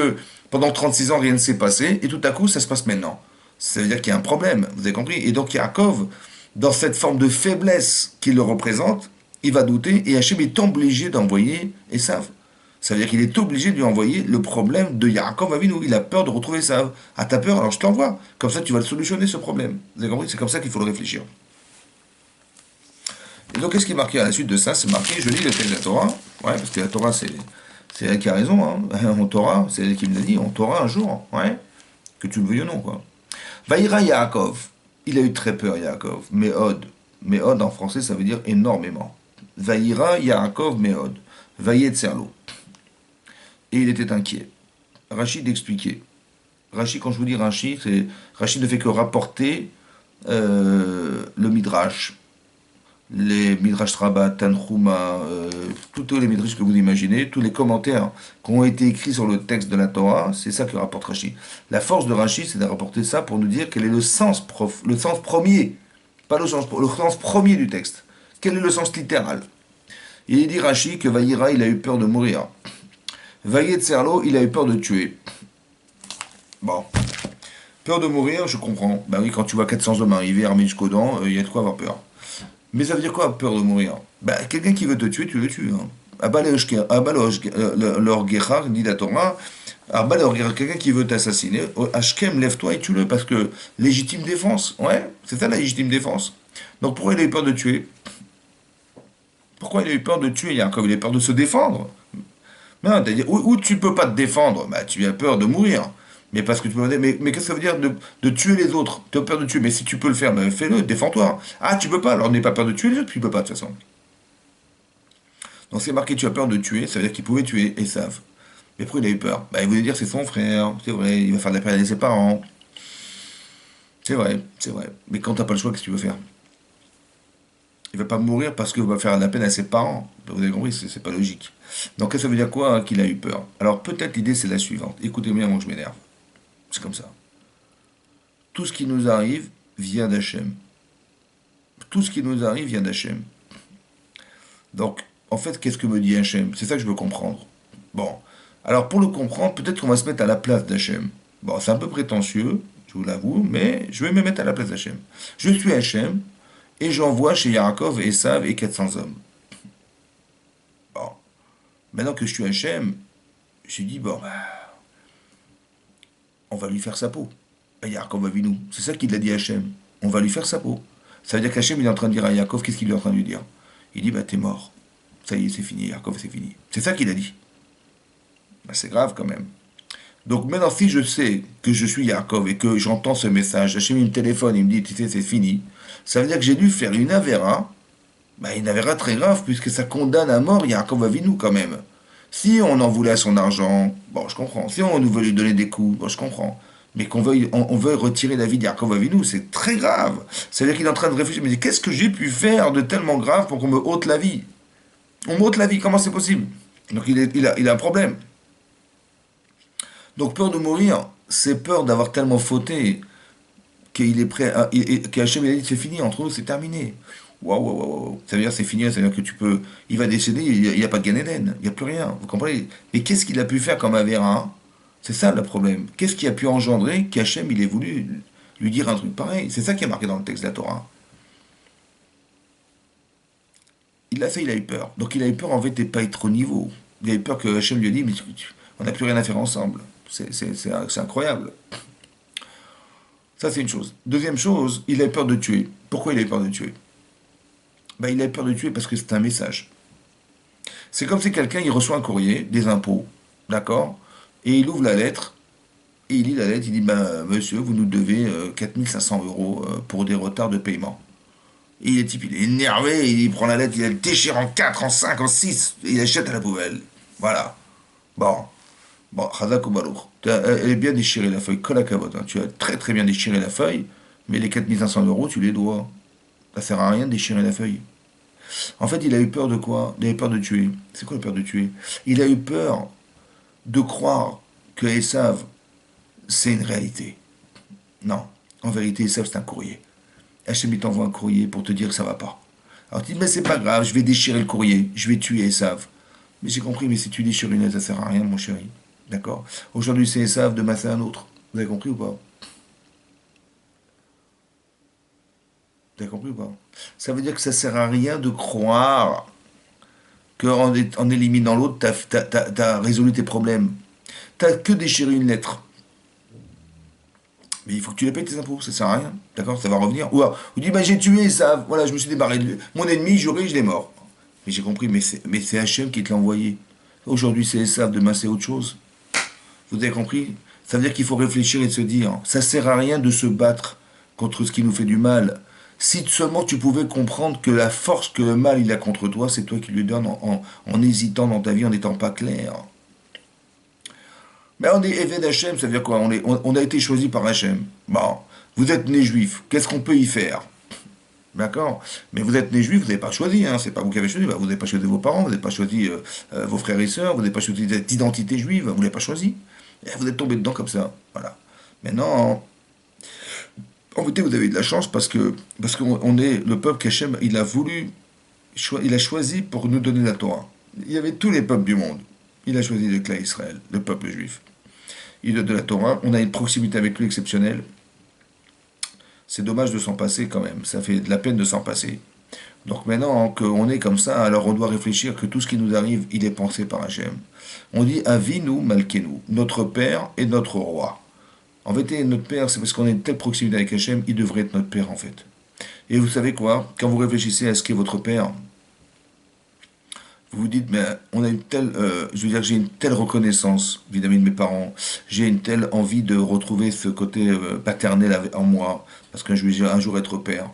pendant 36 ans, rien ne s'est passé, et tout à coup, ça se passe maintenant. Ça veut dire qu'il y a un problème, vous avez compris? Et donc Yaakov, dans cette forme de faiblesse qu'il le représente, il va douter et Hachem est obligé d'envoyer Esav. Ça veut dire qu'il est obligé de lui envoyer le problème de Yaakov Avinu. Il a peur de retrouver Esav. Ah, t'as peur, alors je t'envoie. Comme ça, tu vas le solutionner, ce problème. Vous avez compris? C'est comme ça qu'il faut le réfléchir. Et donc, qu'est-ce qui est marqué à la suite de ça? C'est marqué, je lis le texte de la Torah. Ouais, parce que la Torah, c'est elle qui a raison. Hein. En Torah, c'est elle qui me l'a dit. On Torah un jour. Ouais. Que tu le veuilles ou non, quoi. Vaïra Yaakov. Il a eu très peur, Yaakov. Méhod. Méhod, en français, ça veut dire énormément. Vaïra Yaakov Méhod. Vaïet Serlo. Et il était inquiet. Rachid expliquait. Rachid, quand je vous dis Rachid, c'est Rachid ne fait que rapporter le Midrash, les Midrash Rabbah, Tanhuma, tous les Midrash que vous imaginez, tous les commentaires qui ont été écrits sur le texte de la Torah, c'est ça que rapporte Rachid. La force de Rachid, c'est de rapporter ça pour nous dire quel est le sens premier, pas le sens premier du texte. Quel est le sens littéral? Et il dit Rachid que Vaïra, il a eu peur de mourir. Vaïet Serlo, il a eu peur de tuer. Bon, peur de mourir, je comprends. Bah oui, quand tu vois 400 hommes arriver armés jusqu'aux dents, il y a de quoi avoir peur. Mais ça veut dire quoi, peur de mourir? Bah, quelqu'un qui veut te tuer, tu le tues. Hein. L'orguecha, dit la Torah, quelqu'un qui veut t'assassiner, Ashkem, lève-toi et tue-le, parce que légitime défense. Ouais, c'est ça la légitime défense. Donc pourquoi il a eu peur de tuer? Pourquoi il a eu peur de tuer? Comme il a eu peur de se défendre. Non, c'est-à-dire, où tu peux pas te défendre, bah tu as peur de mourir. Mais parce que tu peux. Mais qu'est-ce que ça veut dire de tuer les autres? Tu as peur de tuer, mais si tu peux le faire, bah, fais-le, défends-toi. Ah, tu peux pas, alors n'aie pas peur de tuer les autres, tu peux pas de toute façon. Donc c'est marqué, tu as peur de tuer, ça veut dire qu'il pouvait tuer Esav. Mais pourquoi il a eu peur? Bah, il voulait dire c'est son frère, c'est vrai, il va faire de la peine à ses parents. C'est vrai, c'est vrai. Mais quand t'as pas le choix, qu'est-ce que tu veux faire? Il va pas mourir parce qu'il va faire de la peine à ses parents. Vous avez compris, c'est pas logique. Donc ça veut dire quoi hein, qu'il a eu peur? Alors peut-être l'idée c'est la suivante. Écoutez bien, moi je m'énerve. C'est comme ça. Tout ce qui nous arrive vient d'Hachem. Tout ce qui nous arrive vient d'Hachem. Donc, en fait, qu'est-ce que me dit Hachem? C'est ça que je veux comprendre. Bon. Alors, pour le comprendre, peut-être qu'on va se mettre à la place d'Hachem. Bon, c'est un peu prétentieux, je vous l'avoue, mais je vais me mettre à la place d'Hachem. Je suis Hachem et j'envoie chez Yaakov, Esav et 400 hommes. Bon. Maintenant que je suis Hachem, je suis dit, bon, bah, on va lui faire sa peau. Et Yaakov Avinu. C'est ça qu'il a dit à Hachem. On va lui faire sa peau. Ça veut dire qu'Hachem, il est en train de dire à Yaakov, qu'est-ce qu'il est en train de lui dire? Il dit, bah, t'es mort. Ça y est, c'est fini, Yaakov, c'est fini. C'est ça qu'il a dit. Bah, c'est grave quand même. Donc maintenant, si je sais que je suis Yaakov et que j'entends ce message, Hachem il me téléphone, il me dit, tu sais, c'est fini, ça veut dire que j'ai dû faire une avéra, bah, une avéra très grave, puisque ça condamne à mort Yaakov Avinu quand même. Si on en voulait à son argent, bon, je comprends. Si on nous veut lui donner des coups, bon, je comprends. Mais on veuille retirer la vie d'Yaakov Avinu, c'est très grave. Ça veut dire qu'il est en train de réfléchir, mais qu'est-ce que j'ai pu faire de tellement grave pour qu'on me ôte la vie? On m'ôte la vie, comment c'est possible? Donc il a un problème. Donc peur de mourir, c'est peur d'avoir tellement fauté qu'il est prêt à, qu'Hachem il a dit c'est fini entre nous, c'est terminé. Waouh, waouh, waouh, waouh. Ça veut dire c'est fini, ça veut dire que tu peux. Il va décéder, il n'y a, pas de Gan Eden, il n'y a plus rien. Vous comprenez? Mais qu'est-ce qu'il a pu faire comme Avéra? C'est ça le problème. Qu'est-ce qui a pu engendrer qu'Hachem il ait voulu lui dire un truc pareil? C'est ça qui est marqué dans le texte de la Torah. Il a fait, il a eu peur. Donc il a eu peur en fait de pas être au niveau. Il a eu peur que Hachem lui ait dit mais on n'a plus rien à faire ensemble. C'est incroyable. Ça, c'est une chose. Deuxième chose, il a eu peur de tuer. Pourquoi il a eu peur de tuer? Ben, il a eu peur de tuer parce que c'est un message. C'est comme si quelqu'un il reçoit un courrier, des impôts, d'accord? Et il ouvre la lettre, et il lit la lettre, il dit ben, monsieur, vous nous devez 4500 € pour des retards de paiement. Et le type, il est énervé, il prend la lettre, il la déchire en 4, en 5, en 6, et il la jette à la poubelle. Voilà. Bon. Bon, Khazak ou Baruch. Elle est bien déchirée la feuille, Kolakavot. Hein. Tu as très très bien déchiré la feuille, mais les 4500 €, tu les dois. Ça sert à rien de déchirer la feuille. En fait, il a eu peur de quoi? Il a eu peur de tuer. C'est quoi la peur de tuer? Il a eu peur de croire que Esav, c'est une réalité. Non. En vérité, Esav, c'est un courrier. Hachem, il t'envoie un courrier pour te dire que ça va pas. Alors tu dis, mais c'est pas grave, je vais déchirer le courrier, je vais tuer Esav. Mais j'ai compris, mais si tu déchires une lettre, ça sert à rien, mon chéri. D'accord? Aujourd'hui, c'est Esav, demain, c'est un autre. Vous avez compris ou pas? T'as compris ou pas? Ça veut dire que ça sert à rien de croire qu'en éliminant l'autre, t'as résolu tes problèmes. T'as que déchiré une lettre. Mais il faut que tu les payes tes impôts, ça sert à rien. D'accord? Ça va revenir. Ou dis, bah j'ai tué ça, voilà, je me suis débarré de lui. Mon ennemi, je l'ai mort. Mais j'ai compris, mais c'est Hachem qui te l'a envoyé. Aujourd'hui c'est ça, demain c'est autre chose. Vous avez compris? Ça veut dire qu'il faut réfléchir et se dire, ça sert à rien de se battre contre ce qui nous fait du mal. Si seulement tu pouvais comprendre que la force que le mal il a contre toi, c'est toi qui lui donnes en hésitant dans ta vie, en n'étant pas clair. Mais on est Eved Hachem, ça veut dire quoi? On a été choisi par Hachem. Bon, vous êtes né juif, qu'est-ce qu'on peut y faire? D'accord? Mais vous êtes né juif, vous n'avez pas choisi, hein, c'est pas vous qui avez choisi, bah, vous n'avez pas choisi vos parents, vous n'avez pas choisi vos frères et sœurs, vous n'avez pas choisi cette identité juive, vous ne l'avez pas choisi. Et vous êtes tombé dedans comme ça. Voilà. Maintenant, en vérité, vous avez eu de la chance parce qu'on est le peuple qu'Hachem, il a voulu, il a choisi pour nous donner la Torah. Il y avait tous les peuples du monde. Il a choisi le clan Israël, le peuple juif. Il donne de la Torah, on a une proximité avec lui exceptionnelle. C'est dommage de s'en passer quand même, ça fait de la peine de s'en passer. Donc maintenant qu'on est comme ça, alors on doit réfléchir que tout ce qui nous arrive, il est pensé par Hachem. On dit Avinu Malkenu, notre Père et notre Roi. En vérité, notre Père, c'est parce qu'on a une telle proximité avec Hachem, il devrait être notre Père en fait. Et vous savez quoi? Quand vous réfléchissez à ce qu'est votre Père, vous vous dites, mais on a une telle, je veux dire, j'ai une telle reconnaissance vis-à-vis de mes parents, j'ai une telle envie de retrouver ce côté paternel en moi, parce que je vais un jour être père.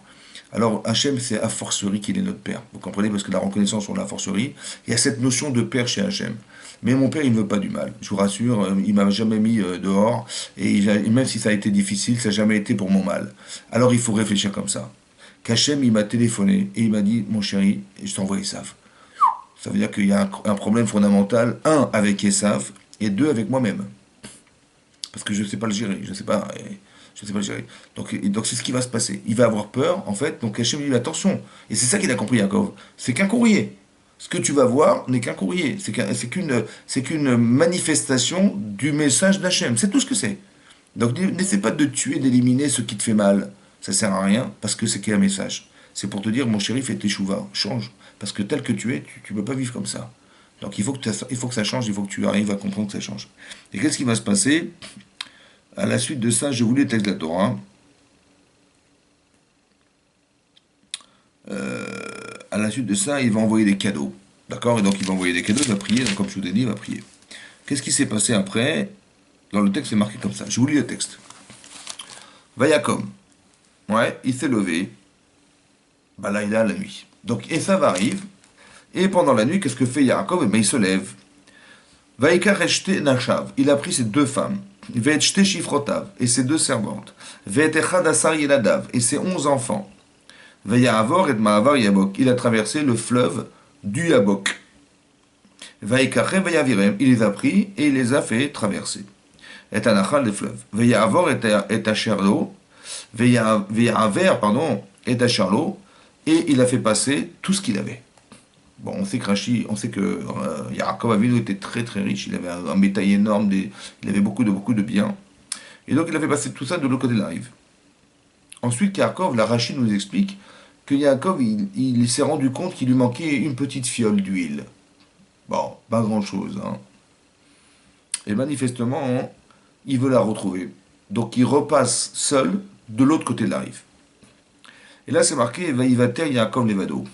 Alors Hachem, c'est a fortiori qu'il est notre père. Vous comprenez? Parce que la reconnaissance, on l'a a fortiori. Il y a cette notion de père chez Hachem. Mais mon père, il ne veut pas du mal. Je vous rassure, il m'a jamais mis dehors. Et même si ça a été difficile, ça n'a jamais été pour mon mal. Alors il faut réfléchir comme ça. Qu'Hachem, il m'a téléphoné et il m'a dit, mon chéri, je t'envoie Esav. Ça veut dire qu'il y a un problème fondamental, un, avec Esav, et deux, avec moi-même. Parce que je ne sais pas le gérer, je ne sais pas, je ne sais pas le gérer. Donc c'est ce qui va se passer. Il va avoir peur, en fait, donc Hachem lui dit attention. Et c'est ça qu'il a compris, Yaakov. C'est qu'un courrier. Ce que tu vas voir n'est qu'un courrier. C'est qu'une manifestation du message d'Hachem. C'est tout ce que c'est. Donc n'essaie pas de tuer, d'éliminer ce qui te fait mal. Ça sert à rien, parce que c'est qu'un message. C'est pour te dire, mon chéri, fais tes chouvas, change. Parce que tel que tu es, tu ne peux pas vivre comme ça. Donc il faut que ça change, il faut que tu arrives à comprendre que ça change. Et qu'est-ce qui va se passer? À la suite de ça, je vous lis le texte de la Torah. À la suite de ça, il va envoyer des cadeaux. D'accord? Et donc il va envoyer des cadeaux, il va prier, donc comme je vous l'ai dit, il va prier. Qu'est-ce qui s'est passé après? Dans le texte, c'est marqué comme ça. Je vous lis le texte. Vayakom. Ouais, il s'est levé. Balaïda, la nuit. Donc Esav arrive. Et pendant la nuit, qu'est-ce que fait Yaakov? Eh bien, il se lève. Vaikar eshte nashav. Il a pris ses deux femmes. Ve'etshte shifrotav. Et ses deux servantes. Ve'etechad asar yeladav. Et ses 11 enfants. Ve'yahavor et ma'avar yabok. Il a traversé le fleuve du Yabok. Vaikachem ve'yavirem. Il les a pris et il les a fait traverser. Et anachal des fleuves. Ve'yahavor et asherlo. Ve'yahaver, pardon, et asherlo. Et il a fait passer tout ce qu'il avait. Bon, on sait que Yaakov Avinu était très très riche, il avait un bétail énorme, il avait beaucoup de biens. Et donc il a fait passer tout ça de l'autre côté de la rive. Ensuite, Yaakov, la Rashi nous explique que Yaakov, il s'est rendu compte qu'il lui manquait une petite fiole d'huile. Bon, pas grand-chose, hein. Et manifestement, hein, il veut la retrouver. Donc il repasse seul de l'autre côté de la rive. Et là, c'est marqué, Vaïvater Yaakov Levado.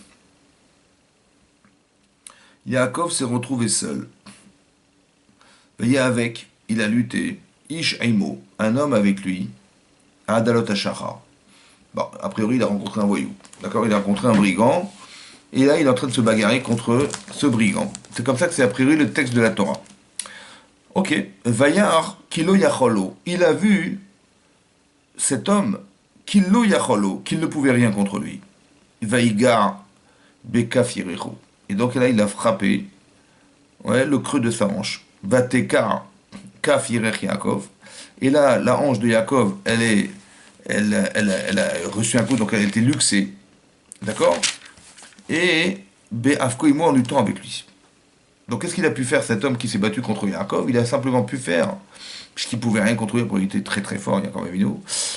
Yaakov s'est retrouvé seul. Veillez avec, il a lutté. Ish Aimo, un homme avec lui. Adalot Ashara. Bon, a priori, il a rencontré un voyou. D'accord? Il a rencontré un brigand. Et là, il est en train de se bagarrer contre ce brigand. C'est comme ça que c'est a priori le texte de la Torah. Ok. Vayar Kilo Yacholo. Il a vu cet homme Kilo Yacholo, qu'il ne pouvait rien contre lui. Vaïgar Bekafirecho. Et donc là, il a frappé, ouais, le creux de sa hanche. Vatekar kaf yirech Yaakov. Et là, la hanche de Yaakov, elle a reçu un coup, donc elle a été luxée. D'accord? Et Be'afko et moi en luttant avec lui. Donc qu'est-ce qu'il a pu faire cet homme qui s'est battu contre Yaakov? Il a simplement pu faire, puisqu'il pouvait rien contre lui, il était très très fort, Yaakov Avinu.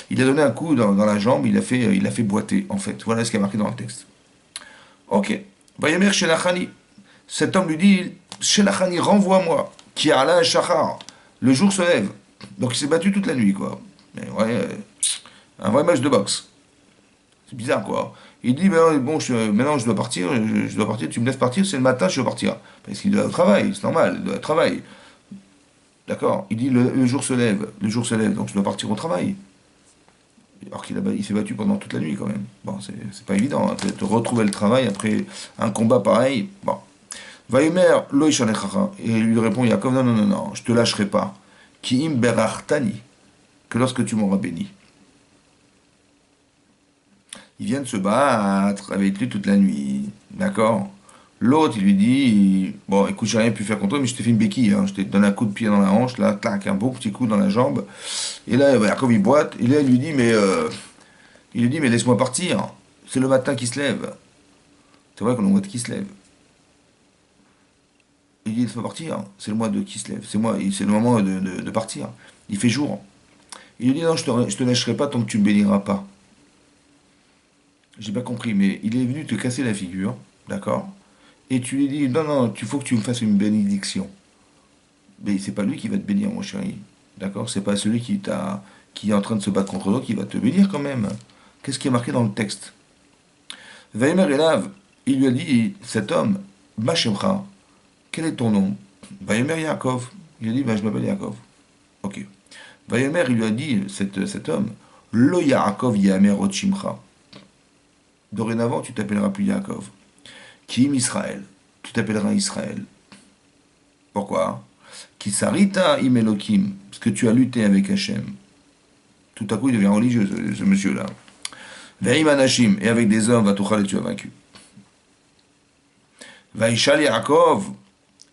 Il a donné un coup dans la jambe, il a fait boiter, en fait. Voilà ce qui est marqué dans le texte. Ok. Vayemer Shelachani. Cet homme lui dit, Shelachani, renvoie-moi. Qui a un shachar. Le jour se lève. Donc il s'est battu toute la nuit, quoi. Mais ouais, un vrai match de boxe. C'est bizarre, quoi. Il dit, ben, bon, maintenant je dois partir, je dois partir, tu me laisses partir, c'est le matin, je dois partir. Parce qu'il doit au travail, c'est normal, il doit au travail. D'accord. Il dit, le jour se lève, le jour se lève, donc je dois partir au travail. Alors il s'est battu pendant toute la nuit, quand même. Bon, c'est pas évident, hein, de retrouver le travail après un combat pareil. Bon. Vaïmer, lo ishanechacha. Et il lui répond, Yaakov, non, non, non, non, je te lâcherai pas. Ki im berartani, que lorsque tu m'auras béni. Ils viennent se battre avec lui toute la nuit. D'accord. L'autre, il lui dit, bon, écoute, j'ai rien pu faire contre toi, mais je t'ai fait une béquille, hein. Je t'ai donné un coup de pied dans la hanche, là, clac, un beau petit coup dans la jambe. Et là, Yaakov, il boite, et là, il lui dit, mais laisse-moi partir. C'est le matin qui se lève. C'est vrai qu'on voit qui se lève. Il dit, laisse-moi partir. C'est le mois de qui se lève. C'est moi, c'est le moment de partir. Il fait jour. Il lui dit, non, je te lâcherai pas tant que tu me béniras pas. J'ai pas compris, mais il est venu te casser la figure, d'accord? Et tu lui dis, non, non, il faut que tu me fasses une bénédiction. Mais c'est pas lui qui va te bénir, mon chéri. D'accord? C'est pas celui qui est en train de se battre contre toi qui va te bénir quand même. Qu'est-ce qui est marqué dans le texte? Vaïmer Elav, il lui a dit, cet homme, Mashemcha, quel est ton nom? Vaïmer Yaakov. Il a dit, bah, je m'appelle Yaakov. Ok. Vaïmer, il lui a dit, cet homme, Lo Yaakov Yamer Otshimcha. Dorénavant, tu t'appelleras plus Yaakov. Kim Israël. Tu t'appelleras Israël. Pourquoi? Kisarita im Elokim. Parce que tu as lutté avec Hachem. Tout à coup, il devient religieux, ce monsieur-là. Ve'im Anashim. Et avec des hommes, Vatochal, et tu as vaincu. Vaishal Yaakov.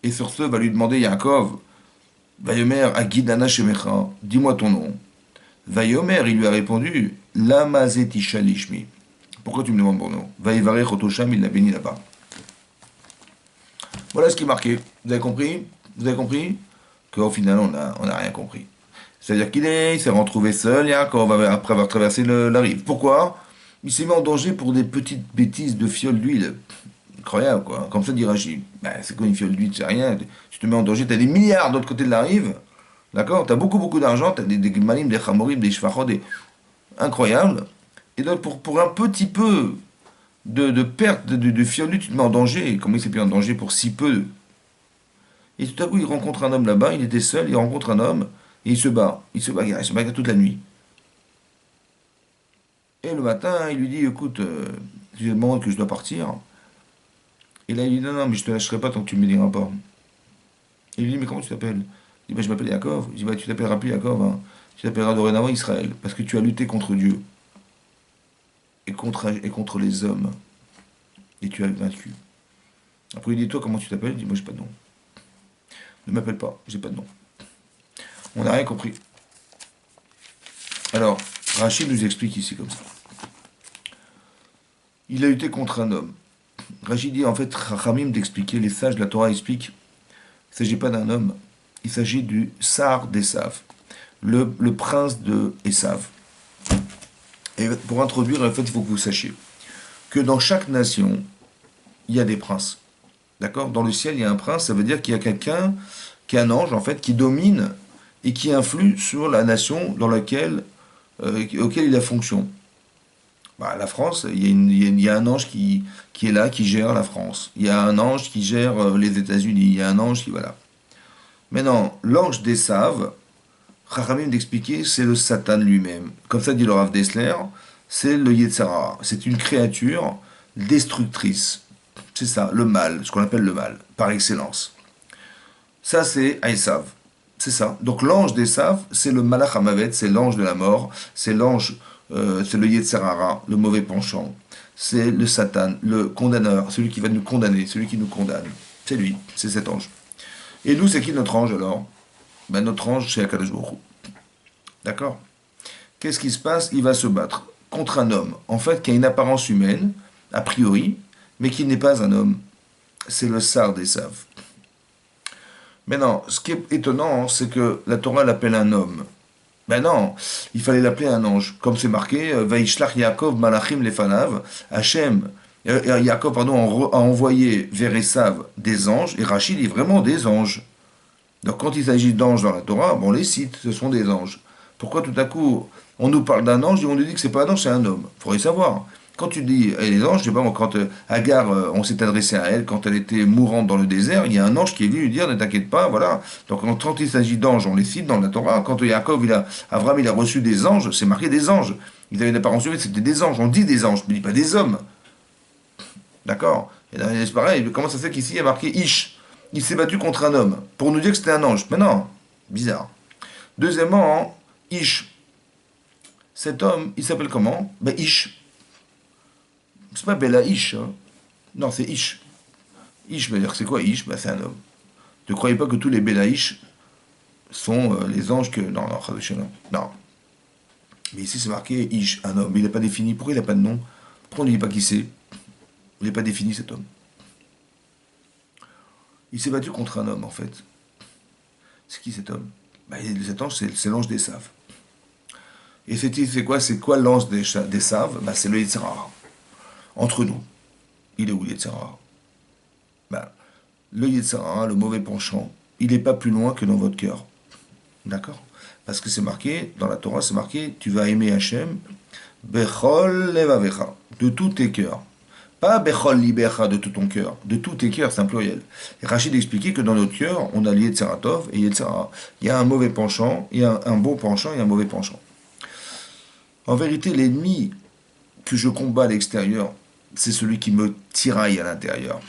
Et sur ce, va lui demander Yaakov. Vayomer Agidana Shemecha. Dis-moi ton nom. Vayomer, il lui a répondu. Lama Zetisha Lishmi. Pourquoi tu me demandes mon nom? Vaïvarech Otosham, il l'a béni là-bas. Voilà ce qui est marqué. Vous avez compris? Vous avez compris? Qu'au final, on a rien compris. C'est-à-dire il s'est retrouvé seul, après avoir traversé la rive. Pourquoi? Il s'est mis en danger pour des petites bêtises de fiole d'huile. Incroyable, quoi. Comme ça, dit Rachid. Ben, c'est quoi une fiole d'huile? C'est rien. Tu te mets en danger, t'as des milliards de l'autre côté de la rive. D'accord? T'as beaucoup, beaucoup d'argent, t'as des malim, des chamorim, des shvachot, des... Incroyable. Et donc, pour un petit peu de perte de fiole, tu te mets en danger. Comment il s'est mis en danger pour si peu? Et tout à coup, il rencontre un homme là-bas, il était seul, il rencontre un homme, et il se bat. Il se bagarre toute la nuit. Et le matin, il lui dit, écoute, c'est le moment que je dois partir. Et là, il dit, non, non, mais je te lâcherai pas tant que tu me le diras pas. Et il lui dit, mais comment tu t'appelles? Il dit, bah, je m'appelle Yaakov. Il dit, bah, tu t'appelleras plus Yaakov, hein. Tu t'appelleras dorénavant Israël, parce que tu as lutté contre Dieu et contre les hommes. Et tu as vaincu. Après, il dit, toi, comment tu t'appelles? Il dit, moi, j'ai pas de nom. Ne m'appelle pas, j'ai pas de nom. On n'a rien compris. Alors, Rachid nous explique ici comme ça. Il a lutté contre un homme. Rachid dit, en fait, Rachamim d'expliquer, les sages de la Torah expliquent, il ne s'agit pas d'un homme, il s'agit du Sar d'Esav, le prince de Esav. Et pour introduire, en fait, il faut que vous sachiez que dans chaque nation, il y a des princes. D'accord? Dans le ciel, il y a un prince, ça veut dire qu'il y a quelqu'un, qui est un ange, en fait, qui domine et qui influe sur la nation auquel il a fonction. Bah, la France, il y a un ange qui est là, qui gère la France. Il y a un ange qui gère les États-Unis. Il y a un ange qui... Voilà. Maintenant, l'ange d'Esav, Chachamim d'expliquer, c'est le Satan lui-même. Comme ça dit le Rav Dessler, c'est le Yetzara. C'est une créature destructrice. C'est ça, le mal, ce qu'on appelle le mal, par excellence. Ça, c'est Esav. C'est ça. Donc l'ange d'Esav, c'est le Malach Hamavet, c'est l'ange de la mort, c'est c'est le Yetzerara, le mauvais penchant. C'est le Satan, le condamneur, celui qui va nous condamner, celui qui nous condamne. C'est lui, c'est cet ange. Et nous, c'est qui notre ange alors? Ben, notre ange, c'est Akadosh Baruch Hu. D'accord? Qu'est-ce qui se passe? Il va se battre contre un homme, en fait, qui a une apparence humaine, a priori, mais qui n'est pas un homme. C'est le Sar d'Esav. Mais non, ce qui est étonnant, c'est que la Torah l'appelle un homme. Ben non, il fallait l'appeler un ange. Comme c'est marqué, Vaishlach Yaakov Malachim Lefanav, Hachem, Yaakov, pardon, a envoyé vers Esav des anges, et Rachid est vraiment des anges. Donc quand il s'agit d'anges dans la Torah, bon, on les cite, ce sont des anges. Pourquoi tout à coup on nous parle d'un ange et on nous dit que c'est pas un ange, c'est un homme? Il faudrait savoir. Quand tu dis les anges, je sais pas, moi, quand Agar, on s'est adressé à elle, quand elle était mourante dans le désert, il y a un ange qui est venu lui dire ne t'inquiète pas, voilà. Donc quand il s'agit d'anges, on les cite dans la Torah. Quand Yaakov, Avram, il a reçu des anges, c'est marqué des anges. Ils avaient une apparence humaine, c'était des anges. On dit des anges, mais pas des hommes. D'accord? Et là, c'est pareil, comment ça se fait qu'ici il y a marqué Ish? Il s'est battu contre un homme pour nous dire que c'était un ange. Mais non, bizarre. Deuxièmement, Ish. Cet homme, il s'appelle comment? Ben Ish. C'est pas Bella Ish. Hein. Non, c'est Ish. Ish, veut dire c'est quoi Ish? Ben c'est un homme. Ne croyez pas que tous les Bella Ish sont les anges que. Non, non, non. Non. Mais ici c'est marqué Ish, un homme. Il n'est pas défini. Pourquoi il n'a pas de nom? Pourquoi on ne dit pas qui c'est? Il n'est pas défini cet homme. Il s'est battu contre un homme en fait. C'est qui cet homme? Ben, cet ange, c'est l'ange des Saves. Et c'est quoi? C'est quoi l'ange des Saves? Ben, c'est le Yetzirah. Entre nous. Il est où le Yetzirah? Ben, le Yetzirah, le mauvais penchant, il n'est pas plus loin que dans votre cœur. D'accord? Parce que c'est marqué, dans la Torah, c'est marqué, tu vas aimer Hachem, Bechol levavecha, de tous tes cœurs. Pas Bechol libecha, de tout ton cœur. De tous tes cœurs, c'est un pluriel. Et Rachid expliquait que dans notre cœur, on a Yetzeratov et Yetzera. Il y a un mauvais penchant, il y a un bon penchant et un mauvais penchant. En vérité, l'ennemi que je combats à l'extérieur, c'est celui qui me tiraille à l'intérieur.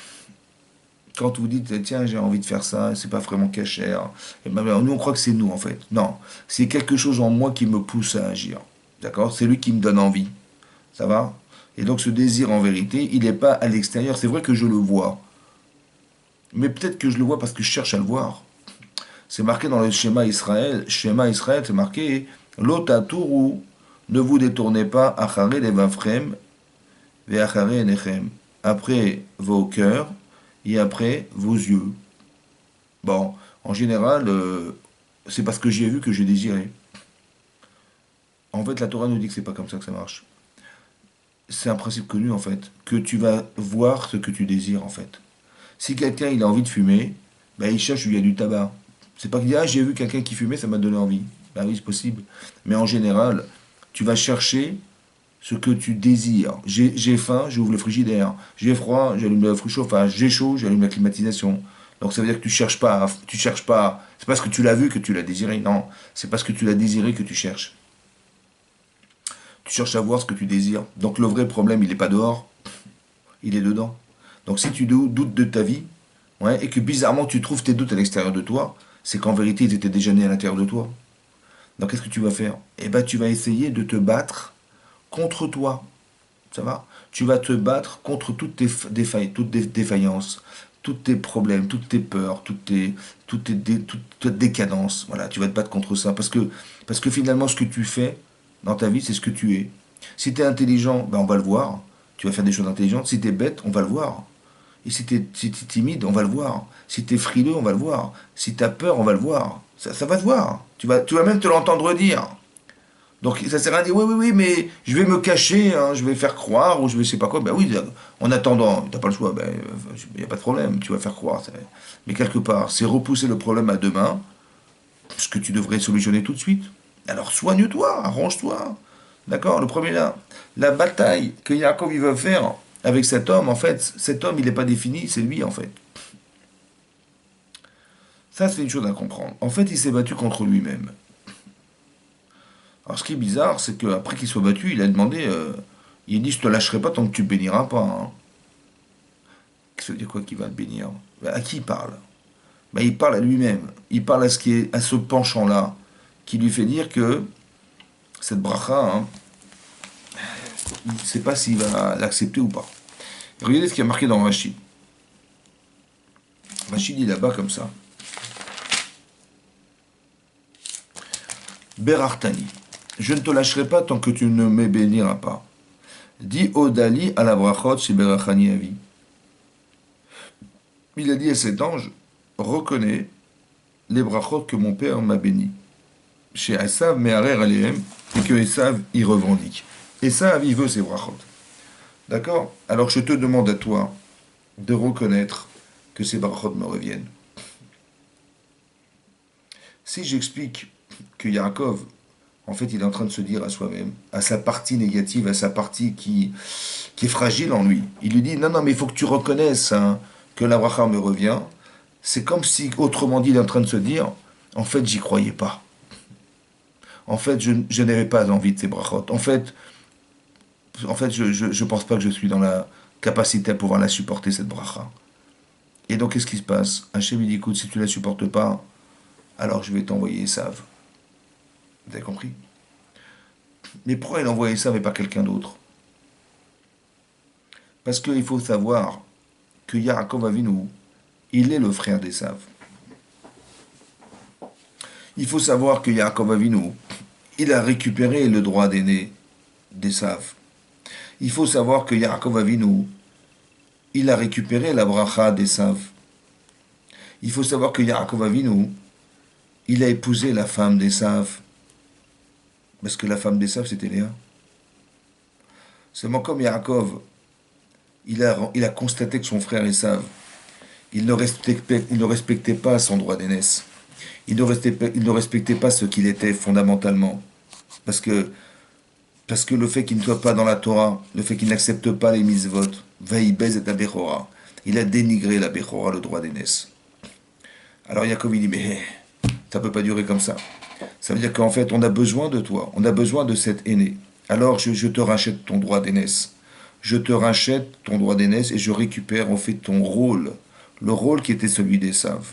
Quand vous dites, tiens, j'ai envie de faire ça, c'est pas vraiment cachère, et ben, nous on croit que c'est nous en fait. Non, c'est quelque chose en moi qui me pousse à agir. D'accord? C'est lui qui me donne envie. Ça va? Et donc ce désir en vérité, il n'est pas à l'extérieur. C'est vrai que je le vois. Mais peut-être que je le vois parce que je cherche à le voir. C'est marqué dans le schéma Israël. Schéma Israël, c'est marqué Lotaturu, ne vous détournez pas, achare levavchem, ve achare enechem. Après vos cœurs et après vos yeux. Bon, en général, c'est parce que j'ai vu que j'ai désiré. En fait, la Torah nous dit que c'est pas comme ça que ça marche. C'est un principe connu, en fait, que tu vas voir ce que tu désires, en fait. Si quelqu'un il a envie de fumer, ben, il cherche où il y a du tabac. C'est pas qu'il dit ah j'ai vu quelqu'un qui fumait, ça m'a donné envie. Ben oui, c'est possible. Mais en général, tu vas chercher ce que tu désires. J'ai faim, j'ouvre le frigidaire. J'ai froid, j'allume le chauffage. J'ai chaud, j'allume la climatisation. Donc ça veut dire que tu cherches pas. C'est parce que tu l'as vu que tu l'as désiré. Non, c'est parce que tu l'as désiré que tu cherches. Tu cherches à voir ce que tu désires. Donc le vrai problème, il n'est pas dehors, il est dedans. Donc si tu doutes de ta vie, ouais, et que bizarrement tu trouves tes doutes à l'extérieur de toi, c'est qu'en vérité ils étaient déjà nés à l'intérieur de toi. Donc qu'est-ce que tu vas faire? Eh ben tu vas essayer de te battre contre toi. Ça va? Tu vas te battre contre toutes tes défaillances, tous tes problèmes, toutes tes peurs, toute ta décadence. Voilà, tu vas te battre contre ça. Parce que finalement, ce que tu fais dans ta vie, c'est ce que tu es. Si tu es intelligent, ben on va le voir. Tu vas faire des choses intelligentes. Si tu es bête, on va le voir. Et si t'es timide, on va le voir. Si tu es frileux, on va le voir. Si tu as peur, on va le voir. Ça va se voir. Tu vas même te l'entendre dire. Donc ça sert à rien de dire oui, oui, oui, mais je vais me cacher, hein, je vais faire croire, ou je vais je sais pas quoi. Ben oui, en attendant, t'as pas le choix, ben il n'y a pas de problème, tu vas faire croire. Mais quelque part, c'est repousser le problème à demain, ce que tu devrais solutionner tout de suite. Alors soigne-toi, arrange-toi. D'accord? Le premier là, la bataille que Yaakov il va faire avec cet homme, en fait, cet homme il n'est pas défini, c'est lui en fait. Ça c'est une chose à comprendre. En fait, il s'est battu contre lui-même. Alors ce qui est bizarre, c'est qu'après qu'il soit battu, il a demandé, il dit je te lâcherai pas tant que tu ne béniras pas. Hein. Ça veut dire quoi qu'il va le bénir? Ben, à qui il parle? Ben, il parle à lui-même. Il parle à à ce penchant-là, qui lui fait dire que cette bracha, hein, il ne sait pas s'il va l'accepter ou pas. Regardez ce qui est marqué dans Rachid. Rachid dit là-bas comme ça. Berartani. Je ne te lâcherai pas tant que tu ne me béniras pas. Dis Odali à la brachot chez Berachani Avi. Il a dit à cet ange, reconnais les brachot que mon père m'a béni. Chez Esav, Meharer Alehem, et que Esav y revendique. Esav, il veut ses brachot. D'accord? Alors je te demande à toi de reconnaître que ces brachot me reviennent. Si j'explique que Yaakov, en fait, il est en train de se dire à soi-même, à sa partie négative, à sa partie qui est fragile en lui, il lui dit, non, non, mais il faut que tu reconnaisses hein, que la bracha me revient. C'est comme si, autrement dit, il est en train de se dire, en fait, j'y croyais pas. En fait, je n'avais pas envie de ces brachot. En fait, je pense pas que je suis dans la capacité à pouvoir la supporter, cette bracha. Et donc, qu'est-ce qui se passe? Hachem lui dit, écoute, si tu la supportes pas, alors je vais t'envoyer Esav. Vous avez compris? Mais pourquoi il envoie Esav et pas quelqu'un d'autre? Parce qu'il faut savoir que Yaakov Avinu, il est le frère d'Esav. Il faut savoir que Yaakov Avinu, il a récupéré le droit d'aîné d'Esav. Il faut savoir que Yaakov Avinu, il a récupéré la bracha d'Esav. Il faut savoir que Yaakov Avinu, il a épousé la femme d'Esav. Parce que la femme d'Esav, c'était Léa. Seulement comme Yaakov, il a constaté que son frère Esav, il ne respectait pas son droit d'aînesse. Il ne respectait pas ce qu'il était fondamentalement. Parce que, parce que le fait qu'il ne soit pas dans la Torah, le fait qu'il n'accepte pas les mitzvot, vaïbez et la Bechora, il a dénigré la Bechora, le droit d'aînesse. Alors Yaakov, il dit, mais ça ne peut pas durer comme ça. Ça veut dire qu'en fait, on a besoin de toi, on a besoin de cet aîné. Alors je te rachète ton droit d'aînesse. Je te rachète ton droit d'aînesse et je récupère en fait ton rôle, le rôle qui était celui d'Esav.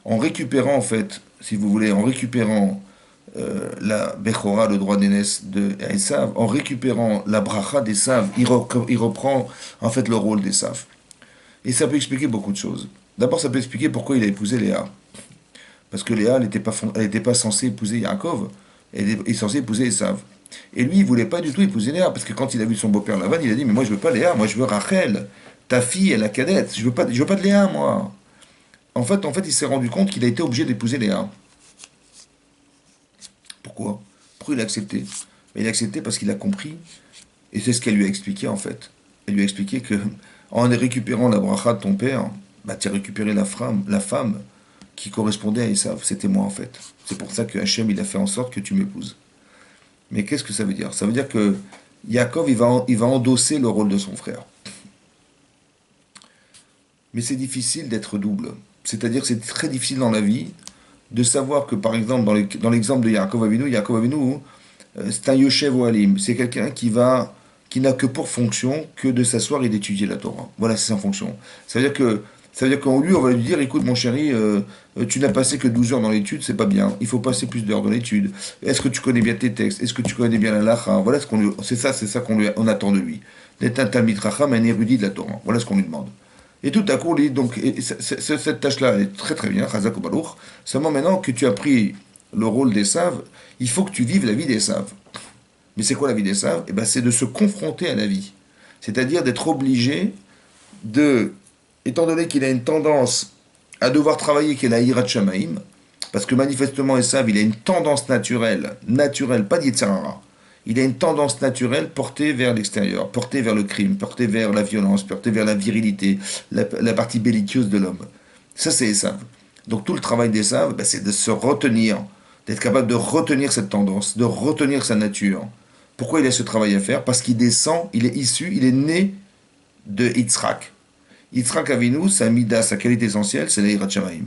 En récupérant en fait, si vous voulez, en récupérant la Bechora, le droit d'aînesse d'Esav, en récupérant la bracha d'Esav, il reprend en fait le rôle d'Esav. Et ça peut expliquer beaucoup de choses. D'abord, ça peut expliquer pourquoi il a épousé Léa. Parce que Léa, elle n'était pas censée épouser Yaakov, elle est censée épouser Esav. Et lui, il ne voulait pas du tout épouser Léa, parce que quand il a vu son beau-père Lavan, il a dit, mais moi je veux pas Léa, moi je veux Rachel, ta fille est la cadette, je veux pas de Léa, moi. En fait, il s'est rendu compte qu'il a été obligé d'épouser Léa. Pourquoi? Pourquoi il a accepté? Mais il a accepté parce qu'il a compris, et c'est ce qu'elle lui a expliqué en fait. Elle lui a expliqué que en récupérant la bracha de ton père, bah, tu as récupéré la femme qui correspondait à Esav. C'était moi en fait. C'est pour ça que Hachem il a fait en sorte que tu m'épouses. Mais qu'est-ce que ça veut dire? Ça veut dire que Yaakov il va endosser le rôle de son frère. Mais c'est difficile d'être double. C'est-à-dire que c'est très difficile dans la vie de savoir que par exemple dans l'exemple de Yaakov Avinu, c'est un Yoshev ou Alim. C'est quelqu'un qui n'a que pour fonction que de s'asseoir et d'étudier la Torah. Voilà, c'est sa fonction. Ça veut dire qu'en lui, on va lui dire, écoute mon chéri, tu n'as passé que 12 heures dans l'étude, c'est pas bien. Il faut passer plus d'heures dans l'étude. Est-ce que tu connais bien tes textes? Est-ce que tu connais bien la lacha? Voilà c'est ça qu'on attend de lui. D'être un Talmid Chacham, un érudit de la Torah. Voilà ce qu'on lui demande. Et tout à coup, cette tâche-là, elle est très très bien, Chazak ou Baruch. Seulement maintenant que tu as pris le rôle d'Esav, il faut que tu vives la vie d'Esav. Mais c'est quoi la vie d'Esav? Eh ben, c'est de se confronter à la vie. C'est-à-dire d'être obligé de, étant donné qu'il a une tendance à devoir travailler, qu'il a Hirat Shamaim, parce que manifestement Esav, il a une tendance naturelle, pas d'Yitzhara. Il a une tendance naturelle portée vers l'extérieur, portée vers le crime, portée vers la violence, portée vers la virilité, la partie belliqueuse de l'homme. Ça, c'est Esav. Donc tout le travail d'Esav, ben, c'est de se retenir, d'être capable de retenir cette tendance, de retenir sa nature. Pourquoi il a ce travail à faire? Parce qu'il descend, il est né de Yitzhak. Yitzhak Avinu, sa mida, sa qualité essentielle, c'est l'Hirat Shamaim.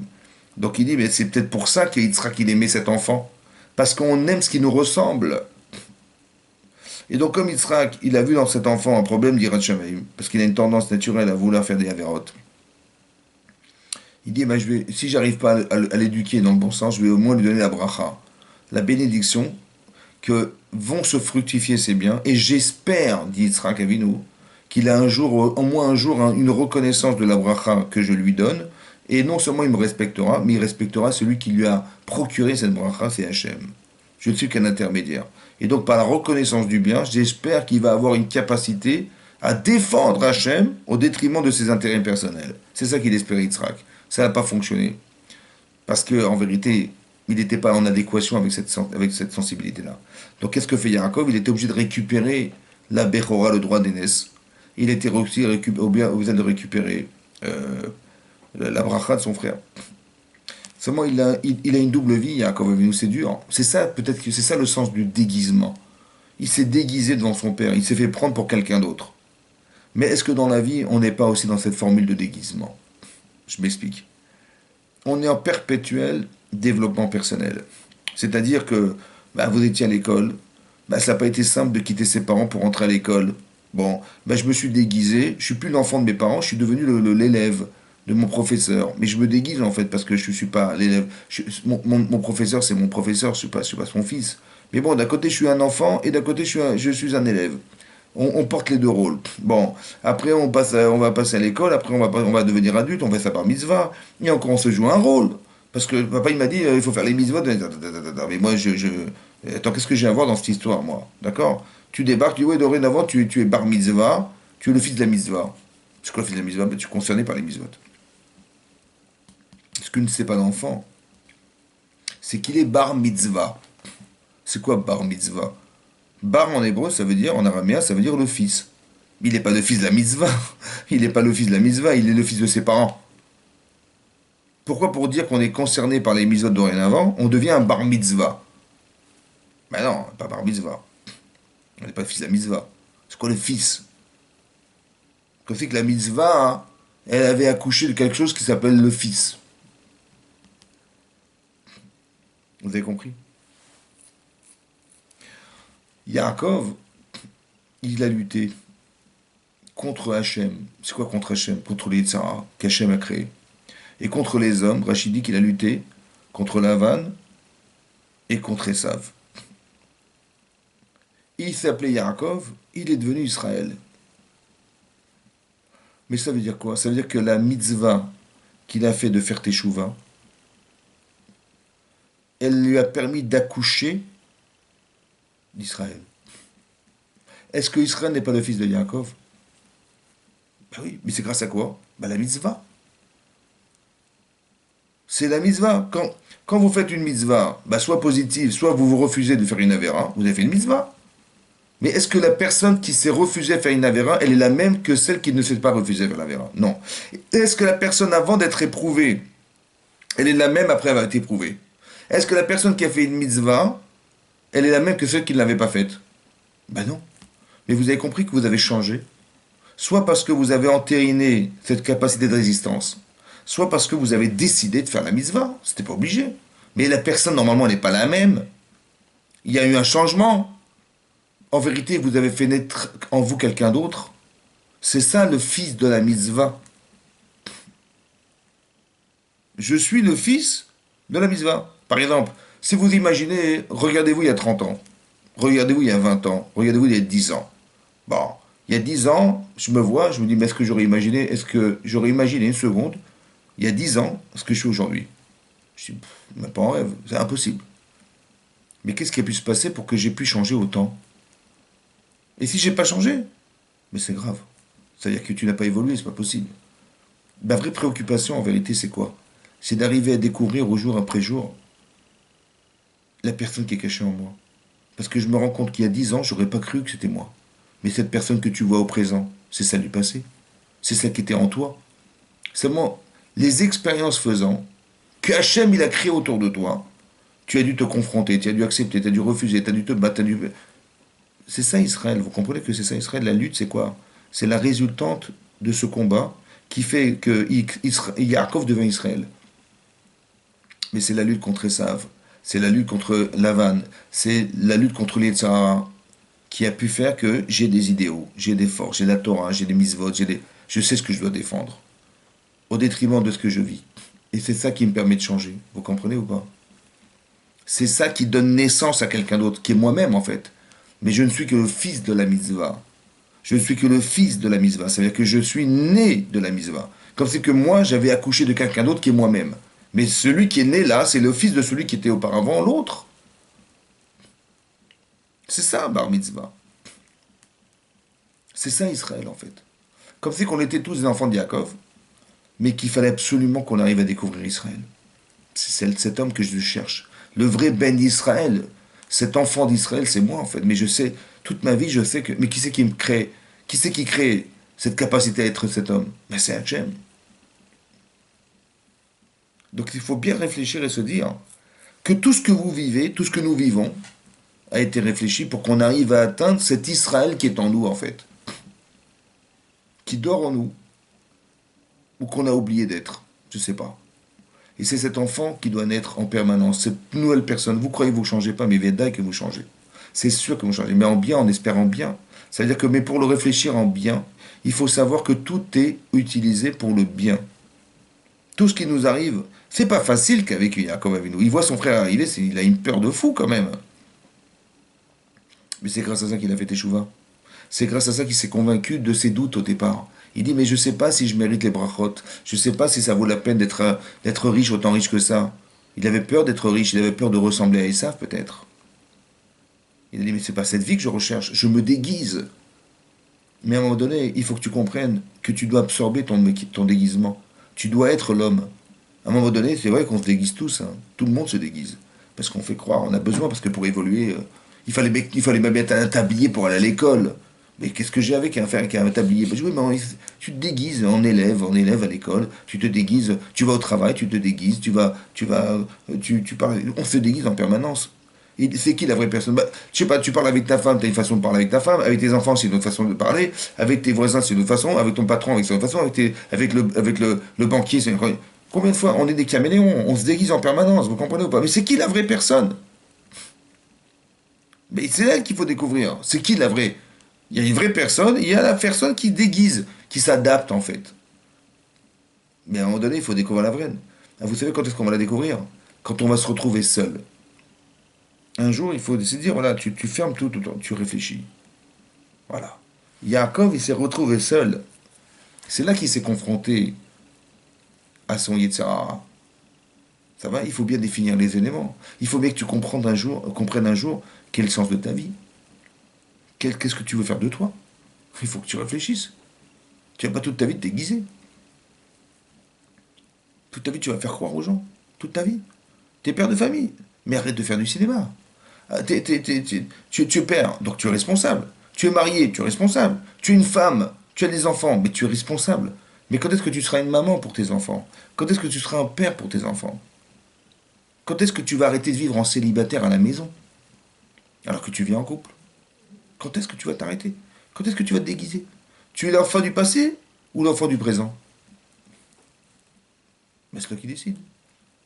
Donc il dit, mais c'est peut-être pour ça que Yitzhak, il aimait cet enfant. Parce qu'on aime ce qui nous ressemble. Et donc, comme Yitzhak, il a vu dans cet enfant un problème d'Hirat Shamaim, parce qu'il a une tendance naturelle à vouloir faire des avérotes, il dit, bah, si j'arrive pas à l'éduquer dans le bon sens, je vais au moins lui donner la bracha, la bénédiction, que vont se fructifier ses biens, et j'espère, dit Yitzhak Avinu, qu'il a un jour, au moins un jour, une reconnaissance de la bracha que je lui donne, et non seulement il me respectera, mais il respectera celui qui lui a procuré cette bracha, c'est Hachem. Je ne suis qu'un intermédiaire. Et donc, par la reconnaissance du bien, j'espère qu'il va avoir une capacité à défendre Hachem au détriment de ses intérêts personnels. C'est ça qu'il espérait Yitzhak. Ça n'a pas fonctionné. Parce que en vérité, il n'était pas en adéquation avec cette sensibilité-là. Donc qu'est-ce que fait Yaakov? Il était obligé de récupérer la Bechora, le droit d'aînesse. Il était aussi obligé de récupérer euh, la bracha de son frère. Seulement, il a une double vie, Yaakov Avinu, c'est dur. C'est ça, peut-être que c'est ça le sens du déguisement. Il s'est déguisé devant son père, il s'est fait prendre pour quelqu'un d'autre. Mais est-ce que dans la vie, on n'est pas aussi dans cette formule de déguisement? Je m'explique. On est en perpétuel développement personnel. C'est-à-dire que bah, vous étiez à l'école, bah, ça n'a pas été simple de quitter ses parents pour rentrer à l'école. Bon, bah, je me suis déguisé, je suis plus l'enfant de mes parents, je suis devenu l'élève de mon professeur. Mais je me déguise en fait parce que je ne suis pas l'élève. Mon professeur, c'est mon professeur, je suis pas son fils. Mais bon, d'un côté, je suis un enfant et d'un côté, je suis un élève. On porte les deux rôles. Bon, après on va passer à l'école, après on va devenir adulte, on va faire par mitzvah, et encore on se joue un rôle. Parce que papa il m'a dit il faut faire les mitzvot. Mais moi Attends, qu'est-ce que j'ai à voir dans cette histoire, moi? D'accord? Tu débarques, tu dis ouais, dorénavant tu es bar mitzvah, tu es le fils de la mitzvah. C'est quoi le fils de la mitzvah? Ben, tu es concerné par les mitzvot. Ce que ne sait pas l'enfant, c'est qu'il est bar mitzvah. C'est quoi bar mitzvah? Bar en hébreu, ça veut dire, en araméen, ça veut dire le fils. Il n'est pas le fils de la mitzvah. Il n'est pas le fils de la mitzvah, il est le fils de ses parents. Pourquoi pour dire qu'on est concerné par les mitzvot dorénavant, on devient un bar mitzvah? Ben non, pas bar mitzvah. On n'est pas le fils de la mitzvah. C'est quoi le fils? Comme c'est que la mitzvah, hein, elle avait accouché de quelque chose qui s'appelle le fils. Vous avez compris? Yaakov, il a lutté contre Hachem. C'est quoi contre Hachem? Contre les Yitzhara qu'Hachem a créé. Et contre les hommes, Rachid dit qu'il a lutté contre Lavan et contre Esav. Il s'appelait Yaakov, il est devenu Israël. Mais ça veut dire quoi? Ça veut dire que la mitzvah qu'il a fait de faire Teshuvah, elle lui a permis d'accoucher d'Israël. Est-ce que Israël n'est pas le fils de Yaakov? Ben oui, mais c'est grâce à quoi? Ben la mitzvah. C'est la mitzvah. Quand vous faites une mitzvah, ben soit positive, soit vous vous refusez de faire une avéra, vous avez fait une mitzvah. Mais est-ce que la personne qui s'est refusée à faire une avéra, elle est la même que celle qui ne s'est pas refusée à faire l'avéra? Non. Est-ce que la personne avant d'être éprouvée, elle est la même après avoir été éprouvée? Est-ce que la personne qui a fait une mitzvah, elle est la même que celle qui ne l'avait pas faite? Ben non. Mais vous avez compris que vous avez changé. Soit parce que vous avez entériné cette capacité de résistance, soit parce que vous avez décidé de faire la mitzvah. C'était pas obligé. Mais la personne, normalement, elle n'est pas la même. Il y a eu un changement. En vérité, vous avez fait naître en vous quelqu'un d'autre. C'est ça le fils de la mitzvah. Je suis le fils de la mitzvah. Par exemple, si vous imaginez, regardez-vous il y a 30 ans, regardez-vous il y a 20 ans, regardez-vous il y a 10 ans. Bon, il y a 10 ans, je me vois, je me dis, mais est-ce que j'aurais imaginé une seconde, il y a 10 ans, ce que je suis aujourd'hui? Je dis, même pas en rêve, c'est impossible. Mais qu'est-ce qui a pu se passer pour que j'ai pu changer autant? Et si j'ai pas changé? Mais c'est grave. C'est-à-dire que tu n'as pas évolué, c'est pas possible. Ma vraie préoccupation, en vérité, c'est quoi? C'est d'arriver à découvrir au jour après jour la personne qui est cachée en moi. Parce que je me rends compte qu'il y a 10 ans, j'aurais pas cru que c'était moi. Mais cette personne que tu vois au présent, c'est celle du passé. C'est celle qui était en toi. Seulement, les expériences faisant, que Hachem il a créé autour de toi, tu as dû te confronter, tu as dû accepter, tu as dû refuser, tu as dû te battre, c'est ça Israël, vous comprenez que c'est ça Israël? La lutte, c'est quoi? C'est la résultante de ce combat qui fait que Yaakov devint Israël. Mais c'est la lutte contre Esav, c'est la lutte contre Lavan, c'est la lutte contre les Tzahara qui a pu faire que j'ai des idéaux, j'ai des forces, j'ai la Torah, j'ai des mitzvot, je sais ce que je dois défendre, au détriment de ce que je vis. Et c'est ça qui me permet de changer. Vous comprenez ou pas? C'est ça qui donne naissance à quelqu'un d'autre, qui est moi-même en fait. Mais je ne suis que le fils de la mitzvah. Je ne suis que le fils de la mitzvah. C'est-à-dire que je suis né de la mitzvah. Comme c'est que moi, j'avais accouché de quelqu'un d'autre qui est moi-même. Mais celui qui est né là, c'est le fils de celui qui était auparavant l'autre. C'est ça, bar mitzvah. C'est ça Israël en fait. Comme c'est qu'on était tous des enfants de Yaakov, mais qu'il fallait absolument qu'on arrive à découvrir Israël. C'est cet homme que je cherche. Le vrai Ben d'Israël, cet enfant d'Israël, c'est moi en fait. Mais je sais, toute ma vie, je sais que. Mais qui c'est qui me crée? Qui c'est qui crée cette capacité à être cet homme? Ben, c'est Hachem. Donc il faut bien réfléchir et se dire que tout ce que vous vivez, tout ce que nous vivons, a été réfléchi pour qu'on arrive à atteindre cet Israël qui est en nous en fait. Qui dort en nous, ou qu'on a oublié d'être. Je ne sais pas. Et c'est cet enfant qui doit naître en permanence, cette nouvelle personne. Vous croyez que vous ne changez pas, mais Veda que vous changez. C'est sûr que vous changez, mais en bien, en espérant bien. Ça veut dire que, mais pour le réfléchir en bien, il faut savoir que tout est utilisé pour le bien. Tout ce qui nous arrive, c'est pas facile qu'avec Yaakov Avinu. Il voit son frère arriver, il a une peur de fou quand même. Mais c'est grâce à ça qu'il a fait Teshuvah. C'est grâce à ça qu'il s'est convaincu de ses doutes au départ. Il dit, mais je ne sais pas si je mérite les brachot. Je ne sais pas si ça vaut la peine d'être riche, autant riche que ça. Il avait peur d'être riche, il avait peur de ressembler à Esav peut-être. Il a dit, mais c'est pas cette vie que je recherche, je me déguise. Mais à un moment donné, il faut que tu comprennes que tu dois absorber ton déguisement. Tu dois être l'homme. À un moment donné, c'est vrai qu'on se déguise tous. Hein. Tout le monde se déguise. Parce qu'on fait croire, on a besoin, parce que pour évoluer, il fallait même être un tablier pour aller à l'école. Mais qu'est-ce que j'ai avec un faire avec un tablier? Ben, je dis, oui, mais tu te déguises en élève à l'école, tu te déguises, tu vas au travail, tu te déguises, tu parles, on se déguise en permanence. Et c'est qui la vraie personne? Bah, je sais pas, tu parles avec ta femme, tu as une façon de parler avec ta femme, avec tes enfants, c'est une autre façon de parler, avec tes voisins, c'est une autre façon, avec ton patron, c'est une autre façon, avec le banquier, c'est une autre. Combien de fois on est des caméléons, on se déguise en permanence, vous comprenez ou pas? Mais c'est qui la vraie personne? Mais c'est elle qu'il faut découvrir. C'est qui la vraie? Il y a une vraie personne, il y a la personne qui déguise, qui s'adapte en fait. Mais à un moment donné, il faut découvrir la vraie. Ah, vous savez quand est-ce qu'on va la découvrir? Quand on va se retrouver seul. Un jour, il faut se dire, voilà, tu fermes tout, tu réfléchis. Voilà. Yaakov, il s'est retrouvé seul. C'est là qu'il s'est confronté à son Yetzirah. Ça va? Il faut bien définir les éléments. Il faut bien que tu comprennes un jour quel est le sens de ta vie. Qu'est-ce que tu veux faire de toi? Il faut que tu réfléchisses. Tu vas pas toute ta vie te déguiser. Toute ta vie, tu vas faire croire aux gens. Toute ta vie. T'es père de famille. Mais arrête de faire du cinéma. Ah, tu es père, donc tu es responsable. Tu es marié, tu es responsable. Tu es une femme, tu as des enfants, mais tu es responsable. Mais quand est-ce que tu seras une maman pour tes enfants? Quand est-ce que tu seras un père pour tes enfants? Quand est-ce que tu vas arrêter de vivre en célibataire à la maison, alors que tu vis en couple? Quand est-ce que tu vas t'arrêter? Quand est-ce que tu vas te déguiser? Tu es l'enfant du passé ou l'enfant du présent? Mais c'est toi qui décide.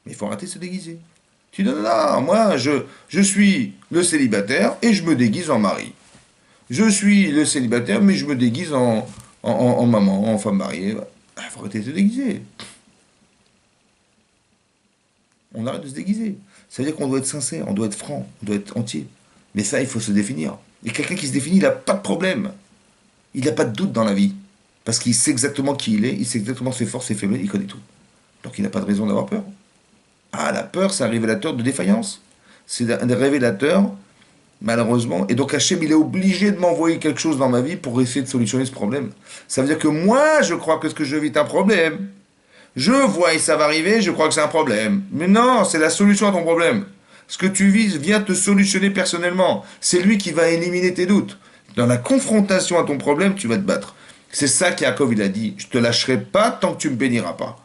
Mais il faut arrêter de se déguiser. Tu dis non, non, non, moi je suis le célibataire et je me déguise en mari. Je suis le célibataire mais je me déguise en maman, en femme mariée. Il faut arrêter de se déguiser. On arrête de se déguiser. Ça veut dire qu'on doit être sincère, on doit être franc, on doit être entier. Mais ça, il faut se définir. Et quelqu'un qui se définit, il n'a pas de problème. Il n'a pas de doute dans la vie. Parce qu'il sait exactement qui il est, il sait exactement ses forces, ses faiblesses, il connaît tout. Donc il n'a pas de raison d'avoir peur. Ah, la peur, c'est un révélateur de défaillance. C'est un révélateur, malheureusement. Et donc Hachem, il est obligé de m'envoyer quelque chose dans ma vie pour essayer de solutionner ce problème. Ça veut dire que moi, je crois que ce que je vis est un problème. Je vois et ça va arriver, je crois que c'est un problème. Mais non, c'est la solution à ton problème. Ce que tu vis vient te solutionner personnellement. C'est lui qui va éliminer tes doutes. Dans la confrontation à ton problème, tu vas te battre. C'est ça qu'Yaakov il a dit. Je te lâcherai pas tant que tu me béniras pas.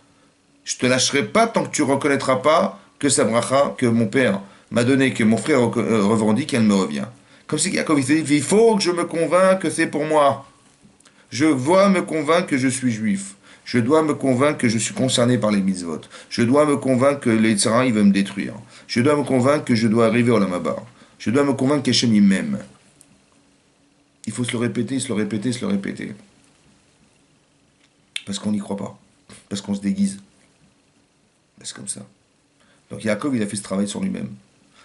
Je te lâcherai pas tant que tu reconnaîtras pas que sa bracha, que mon père m'a donné, que mon frère revendique, elle me revient. Comme si Yaakov il s'est dit, il faut que je me convainque que c'est pour moi. Je dois me convaincre que je suis juif. Je dois me convaincre que je suis concerné par les mitzvot. Je dois me convaincre que les tzara, il va me détruire. Je dois me convaincre que je dois arriver au Lamabar. Je dois me convaincre qu'Hachem, il m'aime. Il faut se le répéter, se le répéter, se le répéter. Parce qu'on n'y croit pas. Parce qu'on se déguise. C'est comme ça. Donc Yaakov, il a fait ce travail sur lui-même.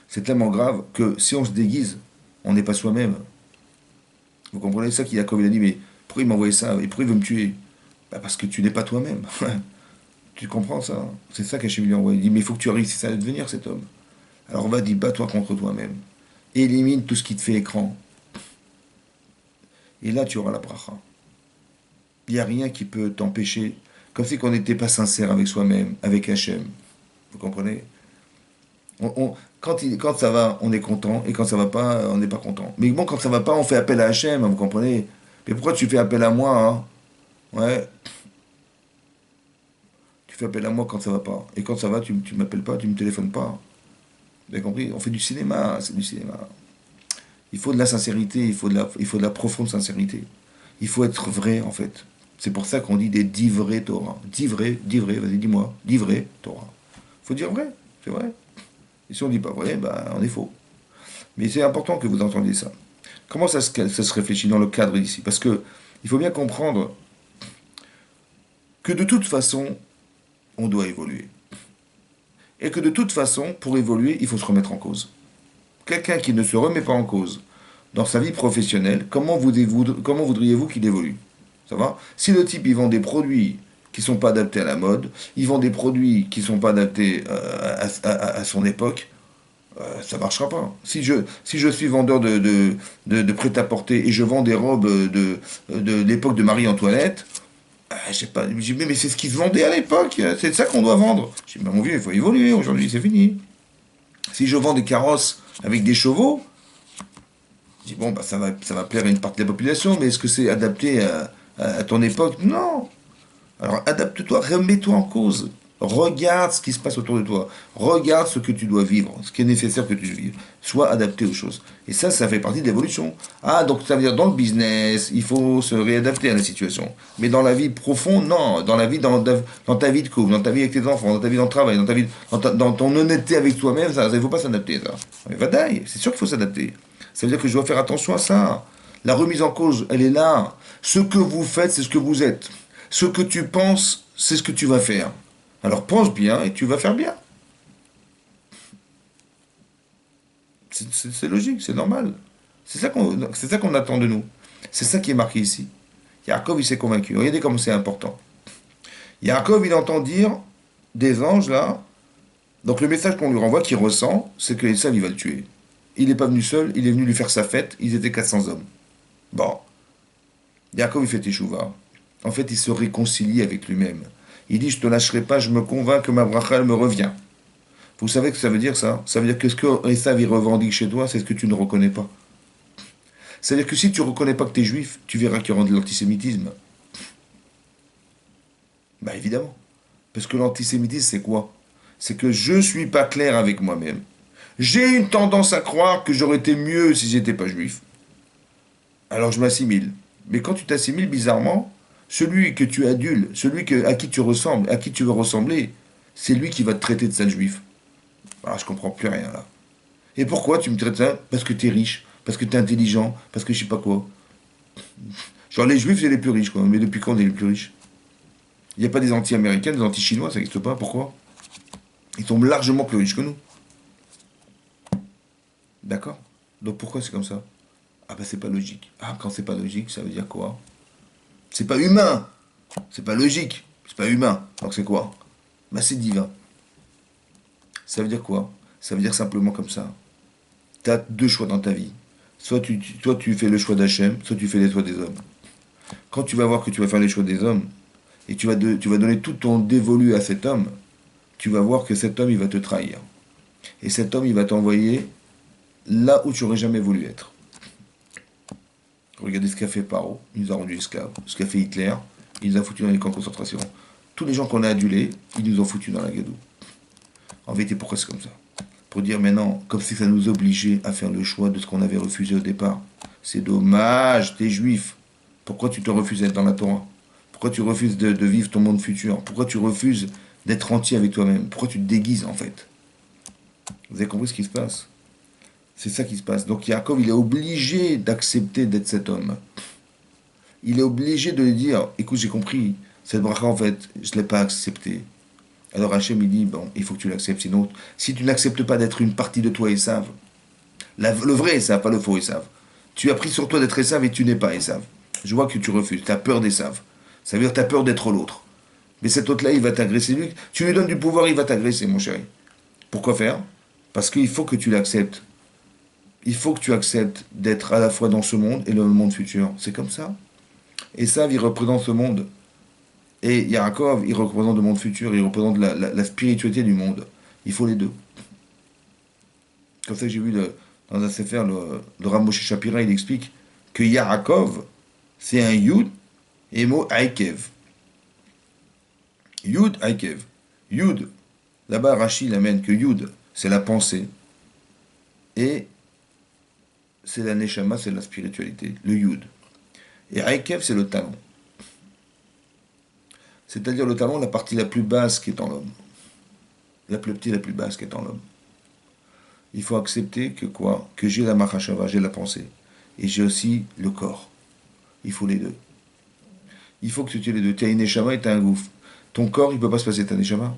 C'est tellement grave que si on se déguise, on n'est pas soi-même. Vous comprenez ça qu'Yaakov, il a dit, mais pourquoi il m'a envoyé ça? Et pourquoi il veut me tuer? Bah parce que tu n'es pas toi-même. Tu comprends ça? C'est ça qu'Hachem lui a envoyé. Il dit, mais il faut que tu réussisses à devenir cet homme. Alors va-y, bats-toi contre toi-même. Élimine tout ce qui te fait écran. Et là, tu auras la bracha. Il n'y a rien qui peut t'empêcher. Comme si on n'était pas sincère avec soi-même, avec Hachem. Vous comprenez? Quand ça va, on est content, et quand ça va pas, on n'est pas content. Mais bon, quand ça va pas, on fait appel à Hachem, hein, vous comprenez? Mais pourquoi tu fais appel à moi, hein? Ouais, tu fais appel à moi quand ça va pas. Et quand ça va, tu m'appelles pas, tu me téléphones pas. Vous avez compris? On fait du cinéma, c'est du cinéma. Il faut de la sincérité, il faut de la profonde sincérité. Il faut être vrai, en fait. C'est pour ça qu'on dit des dix vrais Torah. Dix vrais, vas-y, dis-moi. Dix vrais Torah. Il faut dire vrai, c'est vrai. Et si on dit pas vrai, bah, on est faux. Mais c'est important que vous entendiez ça. Comment ça se réfléchit dans le cadre ici? Parce que il faut bien comprendre que de toute façon, on doit évoluer. Et que de toute façon, pour évoluer, il faut se remettre en cause. Quelqu'un qui ne se remet pas en cause dans sa vie professionnelle, comment voudriez-vous qu'il évolue? Ça va? Si le type, il vend des produits qui ne sont pas adaptés à la mode, il vend des produits qui ne sont pas adaptés à son époque, ça ne marchera pas. Si je suis vendeur de prêt-à-porter et je vends des robes de l'époque de Marie-Antoinette, je sais pas, je dis, mais c'est ce qui se vendait à l'époque, c'est ça qu'on doit vendre. Je dis, mon vieux, il faut évoluer, aujourd'hui c'est fini. Si je vends des carrosses avec des chevaux, je dis, bon, bah, ça va plaire à une partie de la population, mais est-ce que c'est adapté à ton époque? Non. Alors adapte-toi, remets-toi en cause. Regarde ce qui se passe autour de toi. Regarde ce que tu dois vivre, ce qui est nécessaire que tu vives. Sois adapté aux choses. Et ça fait partie de l'évolution. Ah, donc ça veut dire dans le business, il faut se réadapter à la situation. Mais dans la vie profonde, non. Dans la vie, dans ta vie de couple, dans ta vie avec tes enfants, dans ta vie dans le travail, dans ta vie, dans ton honnêteté avec toi-même, ça, il ne faut pas s'adapter, ça. Mais vadaï, c'est sûr qu'il faut s'adapter. Ça veut dire que je dois faire attention à ça. La remise en cause, elle est là. Ce que vous faites, c'est ce que vous êtes. Ce que tu penses, c'est ce que tu vas faire. Alors pense bien et tu vas faire bien. C'est logique, c'est normal. C'est ça qu'on attend de nous. C'est ça qui est marqué ici. Yaakov, il s'est convaincu. Regardez comme c'est important. Yaakov, il entend dire des anges là. Donc le message qu'on lui renvoie, qu'il ressent, c'est que Esav, il va le tuer. Il n'est pas venu seul, il est venu lui faire sa fête. Ils étaient 400 hommes. Bon, Yaakov, il fait teshuva. En fait, il se réconcilie avec lui-même. Il dit, je te lâcherai pas, je me convainc que ma bracha, elle me revient. Vous savez ce que ça veut dire, ça? Ça veut dire que ce que Esav, il revendique chez toi, c'est ce que tu ne reconnais pas. C'est-à-dire que si tu ne reconnais pas que tu es juif, tu verras qu'il y aura de l'antisémitisme. Bah évidemment. Parce que l'antisémitisme, c'est quoi? C'est que je ne suis pas clair avec moi-même. J'ai une tendance à croire que j'aurais été mieux si j'étais pas juif. Alors je m'assimile. Mais quand tu t'assimiles bizarrement, celui que tu adules, à qui tu ressembles, à qui tu veux ressembler, c'est lui qui va te traiter de sale juif. Ah, je comprends plus rien là. Et pourquoi tu me traites ça? Parce que tu es riche, parce que tu es intelligent, parce que je sais pas quoi. Genre les juifs, c'est les plus riches, quoi. Mais depuis quand on est les plus riches? Il n'y a pas des anti-américains, des anti-chinois, ça n'existe pas. Pourquoi? Ils sont largement plus riches que nous. D'accord? Donc pourquoi c'est comme ça? Ah bah c'est pas logique. Ah, quand c'est pas logique, ça veut dire quoi? C'est pas humain. C'est pas logique. C'est pas humain. Donc c'est quoi? Bah c'est divin. Ça veut dire quoi? Ça veut dire simplement comme ça. Tu as deux choix dans ta vie. Soit tu fais le choix d'Hachem, soit tu fais les choix des hommes. Quand tu vas voir que tu vas faire les choix des hommes, et tu vas donner tout ton dévolu à cet homme, tu vas voir que cet homme, il va te trahir. Et cet homme, il va t'envoyer là où tu aurais jamais voulu être. Regardez ce qu'a fait Paro, il nous a rendus esclaves. Ce qu'a fait Hitler, il nous a foutus dans les camps de concentration. Tous les gens qu'on a adulés, ils nous ont foutus dans la gadoue. En vérité, pourquoi c'est comme ça? Pour dire maintenant, comme si ça nous obligeait à faire le choix de ce qu'on avait refusé au départ. C'est dommage, t'es juif. Pourquoi tu te refuses d'être dans la Torah? Pourquoi tu refuses de vivre ton monde futur? Pourquoi tu refuses d'être entier avec toi-même? Pourquoi tu te déguises en fait? Vous avez compris ce qui se passe? C'est ça qui se passe. Donc Yaakov, il est obligé d'accepter d'être cet homme. Il est obligé de lui dire, écoute, j'ai compris, cette bracha en fait, je ne l'ai pas acceptée. Alors Hachem, il dit, bon, il faut que tu l'acceptes, sinon, si tu n'acceptes pas d'être une partie de toi Esav, le vrai Esav, pas le faux Esav, tu as pris sur toi d'être Esav et tu n'es pas Esav. Je vois que tu refuses, tu as peur d'Esav. Ça veut dire que tu as peur d'être l'autre. Mais cet autre-là, il va t'agresser. Lui, tu lui donnes du pouvoir, il va t'agresser, mon chéri. Pourquoi faire? Parce qu'il faut que tu l'acceptes. Il faut que tu acceptes d'être à la fois dans ce monde et le monde futur. C'est comme ça. Esav, il représente ce monde. Et Yaakov, il représente le monde futur, il représente la spiritualité du monde. Il faut les deux. Comme ça que j'ai vu dans un Sefer, le Rav Moshe Shapira, il explique que Yaakov, c'est un Yud et mot Aikev. Yud, Aikev. Yud, là-bas Rachid amène que Yud, c'est la pensée, et c'est la Neshama, c'est la spiritualité, le Yud. Et Aikev, c'est le talon. C'est-à-dire le talon, la partie la plus basse qui est en l'homme. La plus petite, la plus basse qui est en l'homme. Il faut accepter que quoi? Que j'ai la Mahashava, j'ai la pensée. Et j'ai aussi le corps. Il faut les deux. Il faut que tu aies les deux. Tu as une Neshama et tu as un gouffre. Ton corps, il ne peut pas se passer de ta Neshama.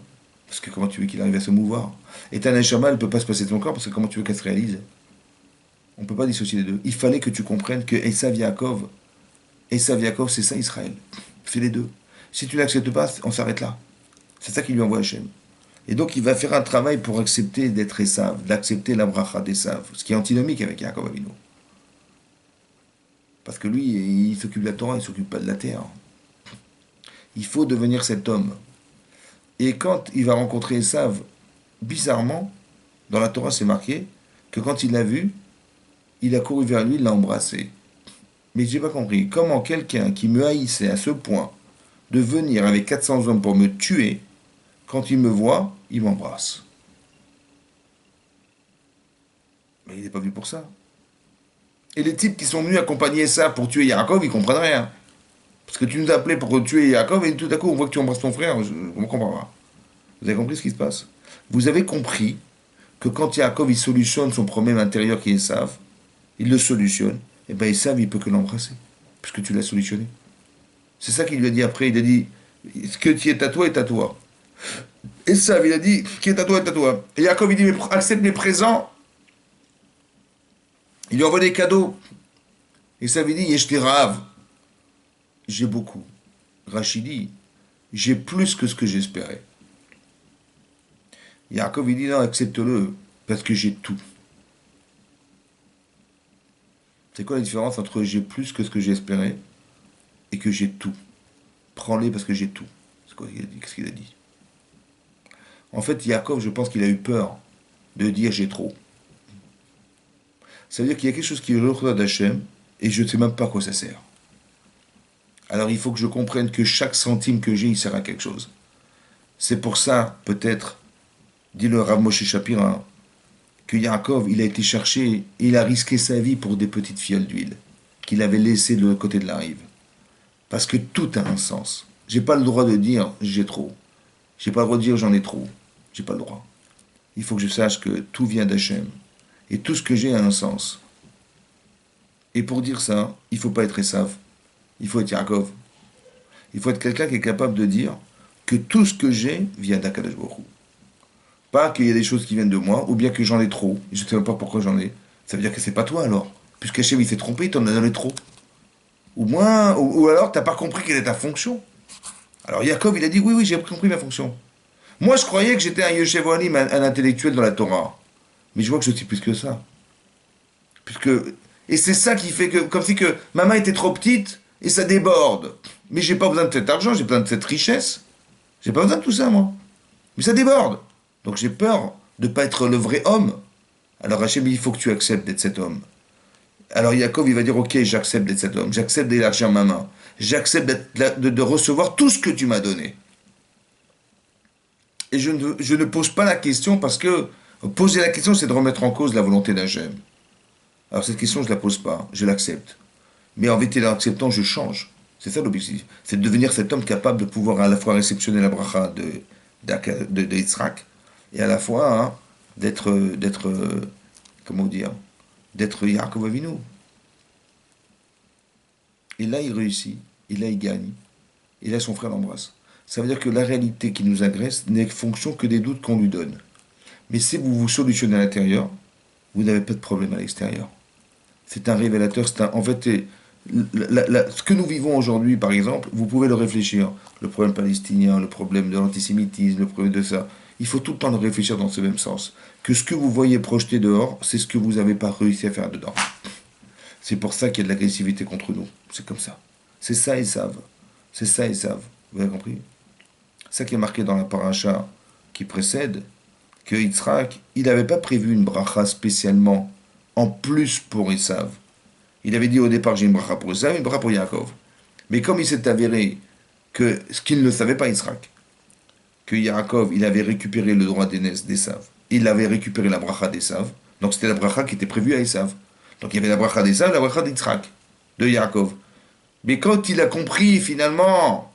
Parce que comment tu veux qu'il arrive à se mouvoir? Et ta Neshama, elle ne peut pas se passer de ton corps parce que comment tu veux qu'elle se réalise? On ne peut pas dissocier les deux. Il fallait que tu comprennes que Esav Yaakov, c'est ça Israël. Fais les deux. Si tu n'acceptes pas, on s'arrête là. C'est ça qui lui envoie Hachem. Et donc il va faire un travail pour accepter d'être Esav, d'accepter la bracha d'Esav, ce qui est antinomique avec Yaakov Avinu. Parce que lui, il s'occupe de la Torah, il ne s'occupe pas de la terre. Il faut devenir cet homme. Et quand il va rencontrer Esav, bizarrement, dans la Torah c'est marqué que quand il l'a vu, il a couru vers lui, il l'a embrassé. Mais j'ai pas compris comment quelqu'un qui me haïssait à ce point de venir avec 400 hommes pour me tuer, quand il me voit, il m'embrasse. Mais il n'est pas venu pour ça. Et les types qui sont venus accompagner ça pour tuer Yaakov, ils comprennent rien. Parce que tu nous as appelés pour tuer Yaakov et tout à coup on voit que tu embrasses ton frère, je ne comprends pas. Vous avez compris ce qui se passe? Vous avez compris que quand Yaakov il solutionne son problème intérieur qui est Esav, il le solutionne, et bien Esav il peut que l'embrasser, puisque tu l'as solutionné. C'est ça qu'il lui a dit après, il a dit, ce que tu es à toi est à toi. Esav il a dit, ce qui est à toi est à toi. Et Yaakov il dit, mais accepte mes présents. Il lui envoie des cadeaux. Esav il dit, Yeshti Rav, j'ai beaucoup. Rachid dit, j'ai plus que ce que j'espérais. Yaakov il dit, non, accepte-le, parce que j'ai tout. C'est quoi la différence entre j'ai plus que ce que j'espérais et que j'ai tout? Prends-les parce que j'ai tout. C'est quoi qu'il a dit? Qu'est-ce qu'il a dit? En fait, Yaakov, je pense qu'il a eu peur de dire j'ai trop. Ça veut dire qu'il y a quelque chose qui est l'ordre d'Hachem et je ne sais même pas à quoi ça sert. Alors il faut que je comprenne que chaque centime que j'ai, il sert à quelque chose. C'est pour ça, peut-être, dit le Rav Moshe Shapira, que Yaakov, il a été cherché, il a risqué sa vie pour des petites fioles d'huile qu'il avait laissées de l'autre côté de la rive. Parce que tout a un sens. J'ai pas le droit de dire j'ai trop. J'ai pas le droit de dire j'en ai trop. J'ai pas le droit. Il faut que je sache que tout vient d'Hachem. Et tout ce que j'ai a un sens. Et pour dire ça, il faut pas être Esav. Il faut être Yaakov. Il faut être quelqu'un qui est capable de dire que tout ce que j'ai vient d'Akadosh Baruch Hu. Pas qu'il y a des choses qui viennent de moi, ou bien que j'en ai trop. Je ne sais même pas pourquoi j'en ai. Ça veut dire que c'est pas toi alors. Puisqu'Hachem il s'est trompé, il t'en a donné trop. Ou moins, ou alors t'as pas compris quelle est ta fonction. Alors Yaakov, il a dit oui, oui, j'ai compris ma fonction. Moi, je croyais que j'étais un Yoshev Ohalim, un intellectuel dans la Torah. Mais je vois que je suis plus que ça. Puisque, et c'est ça qui fait que, comme si que ma main était trop petite et ça déborde. Mais j'ai pas besoin de cet argent, j'ai besoin de cette richesse. J'ai pas besoin de tout ça, moi. Mais ça déborde. Donc j'ai peur de ne pas être le vrai homme. Alors Hachem, il faut que tu acceptes d'être cet homme. Alors Yaakov, il va dire, ok, j'accepte d'être cet homme. J'accepte d'élargir ma main. J'accepte de recevoir tout ce que tu m'as donné. Et je ne pose pas la question parce que poser la question, c'est de remettre en cause la volonté d'Hachem. Alors cette question, je ne la pose pas, je l'accepte. Mais en vérité, l'acceptant, je change. C'est ça l'objectif. C'est de devenir cet homme capable de pouvoir à la fois réceptionner la bracha de Yitzhak et à la fois d'être, comment dire, d'être Yaakov Avinu. Et là, il réussit, et là, il gagne, et là, son frère l'embrasse. Ça veut dire que la réalité qui nous agresse n'est fonction que des doutes qu'on lui donne. Mais si vous vous solutionnez à l'intérieur, vous n'avez pas de problème à l'extérieur. C'est un révélateur, en fait, ce que nous vivons aujourd'hui, par exemple, vous pouvez le réfléchir. Le problème palestinien, le problème de l'antisémitisme, le problème de ça. Il faut tout le temps le réfléchir dans ce même sens. Que ce que vous voyez projeté dehors, c'est ce que vous n'avez pas réussi à faire dedans. C'est pour ça qu'il y a de l'agressivité contre nous. C'est comme ça. C'est ça, ils savent. C'est ça, ils savent. Vous avez compris? Ça qui est marqué dans la paracha qui précède, que Yitzhak, il n'avait pas prévu une bracha spécialement en plus pour Esav. Il avait dit au départ j'ai une bracha pour Esav, une bracha pour Yaakov. Mais comme il s'est avéré que ce qu'il ne savait pas Yitzhak, que Yaakov, il avait récupéré le droit d'aînesse d'Esav, il avait récupéré la bracha d'Esav, donc c'était la bracha qui était prévue à Esav. Donc il y avait la bracha d'Esav, la bracha d'Yitzhak, de Yaakov. Mais quand il a compris finalement,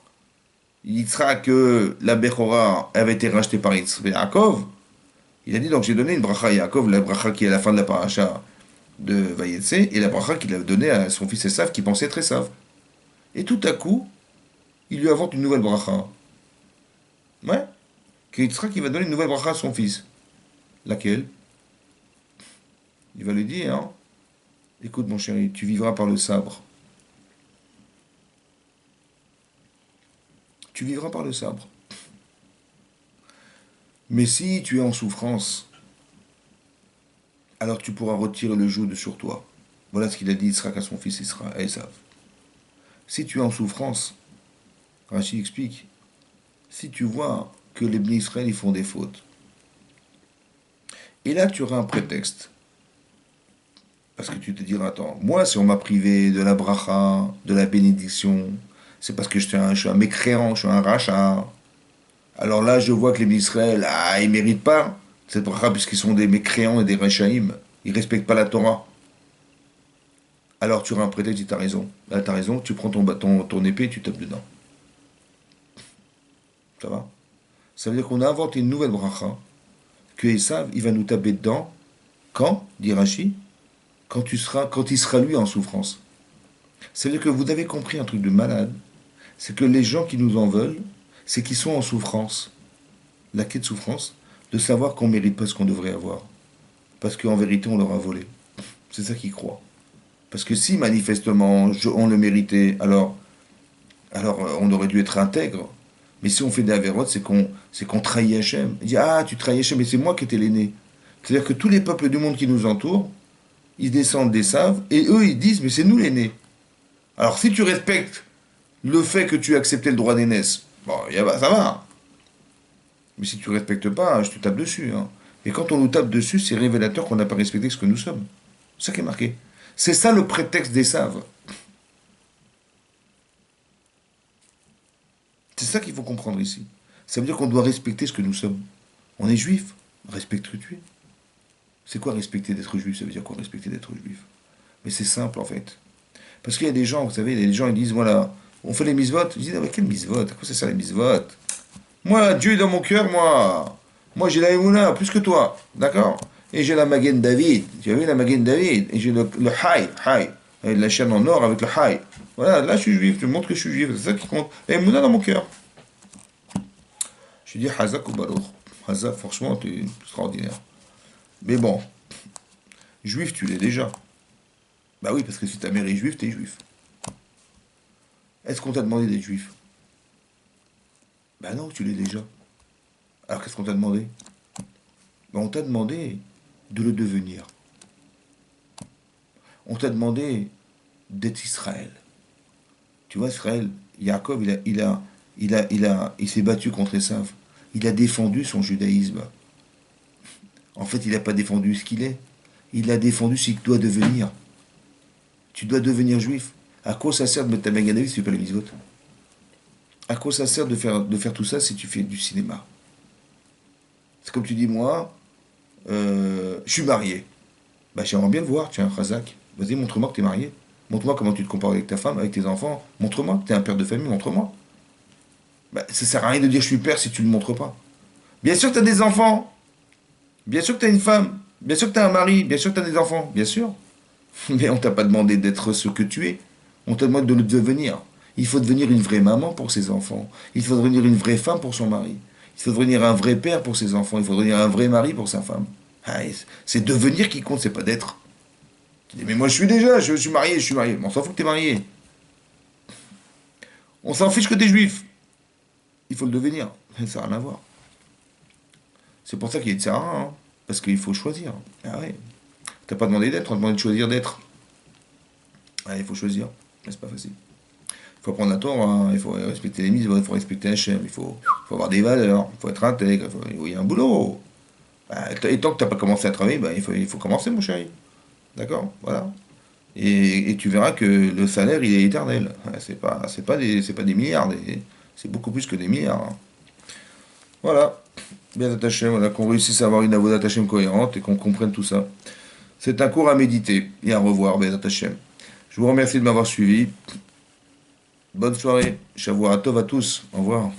Yitzhak, que la Bechora avait été rachetée par Yaakov, il a dit donc j'ai donné une bracha à Yaakov, la bracha qui est à la fin de la paracha de Vayetse, et la bracha qu'il a donnée à son fils Esav qui pensait être Esav. Et tout à coup, il lui invente une nouvelle bracha. Ouais. Que Yitzhak qui va donner une nouvelle bracha à son fils. Laquelle? Il va lui dire, hein, écoute mon chéri, tu vivras par le sabre. Tu vivras par le sabre. Mais si tu es en souffrance, alors tu pourras retirer le joug de sur toi. Voilà ce qu'il a dit Yitzhak à son fils Esav. Si tu es en souffrance, Rachid explique, si tu vois que les Bnei Israël ils font des fautes, et là tu auras un prétexte. Parce que tu te diras, attends, moi si on m'a privé de la bracha, de la bénédiction, c'est parce que je suis un mécréant, je suis un rachat. Alors là, je vois que les Bnei Israël, ils ne méritent pas cette bracha puisqu'ils sont des mécréants et des rachaïm. Ils ne respectent pas la Torah. Alors tu auras un prétexte, tu as raison. Là, tu as raison, tu prends ton bâton, ton épée et tu tapes dedans. Ça va? Ça veut dire qu'on a inventé une nouvelle bracha, que Esav, il va nous taper dedans. Quand, dit Rashi, quand il sera lui en souffrance. Ça veut dire que vous avez compris un truc de malade, c'est que les gens qui nous en veulent, c'est qu'ils sont en souffrance. La quête de souffrance, de savoir qu'on ne mérite pas ce qu'on devrait avoir. Parce qu'en vérité, on leur a volé. C'est ça qu'ils croient. Parce que si manifestement on le méritait, alors on aurait dû être intègre. Mais si on fait des avérotes, c'est qu'on trahit Hachem. Il dit, ah, tu trahis Hachem, mais c'est moi qui étais l'aîné. C'est-à-dire que tous les peuples du monde qui nous entourent, ils descendent des Saves, et eux, ils disent, mais c'est nous l'aîné. Alors si tu respectes le fait que tu as accepté le droit d'aînesse, bon, ça va. Mais si tu ne respectes pas, je te tape dessus. Hein. Et quand on nous tape dessus, c'est révélateur qu'on n'a pas respecté ce que nous sommes. C'est ça qui est marqué. C'est ça le prétexte des Saves. C'est ça qu'il faut comprendre ici. Ça veut dire qu'on doit respecter ce que nous sommes. On est juif, respecte ce que tu es. C'est quoi respecter d'être juif? Ça veut dire quoi respecter d'être juif? Mais c'est simple en fait. Parce qu'il y a des gens, vous savez, il y a des gens ils disent voilà, on fait les mitzvot. Ils disent ah, mais quelle mitzvot? À quoi ça sert les mitzvot? Moi, Dieu est dans mon cœur, moi. Moi, j'ai la Emouna, plus que toi. D'accord? Et j'ai la Magen David. Tu as vu la Magen David? Et j'ai le Haï. Avec la chaîne en or avec le Haï. Voilà, là, je suis juif. Je montre que je suis juif. C'est ça qui compte. La Emouna dans mon cœur. Je dis Hazak ou Baruch. Hazak, franchement, tu es extraordinaire. Mais bon, juif, tu l'es déjà. Bah oui, parce que si ta mère est juive, t'es juif. Est-ce qu'on t'a demandé d'être juif? Bah non, tu l'es déjà. Alors qu'est-ce qu'on t'a demandé? Bah on t'a demandé de le devenir. On t'a demandé d'être Israël. Tu vois, Israël, Yaakov, il s'est battu contre Esav. Il a défendu son judaïsme. En fait, il n'a pas défendu ce qu'il est. Il a défendu ce qu'il doit devenir. Tu dois devenir juif. À quoi ça sert de mettre ta Megadavi si tu fais pas les mitzvot? À quoi ça sert de faire tout ça si tu fais du cinéma? C'est comme tu dis, moi, je suis marié. Bah, j'aimerais bien le voir, tu es un Khazak. Vas-y, montre-moi que tu es marié. Montre-moi comment tu te compares avec ta femme, avec tes enfants. Montre-moi que tu es un père de famille, montre-moi. Bah, ça sert à rien de dire je suis père si tu ne le montres pas. Bien sûr que tu as des enfants. Bien sûr que tu as une femme. Bien sûr que tu as un mari. Bien sûr que tu as des enfants. Bien sûr. Mais on t'a pas demandé d'être ce que tu es. On t'a demandé de le devenir. Il faut devenir une vraie maman pour ses enfants. Il faut devenir une vraie femme pour son mari. Il faut devenir un vrai père pour ses enfants. Il faut devenir un vrai mari pour sa femme. Ah, c'est devenir qui compte, c'est pas d'être. Tu dis, mais moi je suis déjà, je suis marié, je suis marié. Mais on s'en fout que t'es marié. On s'en fiche que t'es juif. Il faut le devenir. Ça n'a rien à voir. C'est pour ça qu'il est de Sarah, hein. Parce qu'il faut choisir. Ah ouais. T'as pas demandé d'être, on t'a demandé de choisir d'être. Ah, il faut choisir. Mais c'est pas facile. Il faut apprendre la Torah, hein. Il faut respecter les mises, il faut respecter Hachem, il faut avoir des valeurs, il faut être intègre, il y a un boulot. Et tant que tu n'as pas commencé à travailler, bah, il faut commencer, mon chéri. D'accord? Voilà. Et tu verras que le salaire, il est éternel. Ouais, c'est pas des milliards, c'est beaucoup plus que des milliards, hein. Voilà. Bien attaché, voilà, qu'on réussisse à avoir une avodat Hashem cohérente et qu'on comprenne tout ça. C'est un cours à méditer et à revoir, Bien Hashem. Je vous remercie de m'avoir suivi. Bonne soirée. Shavua Tov à tous. Au revoir.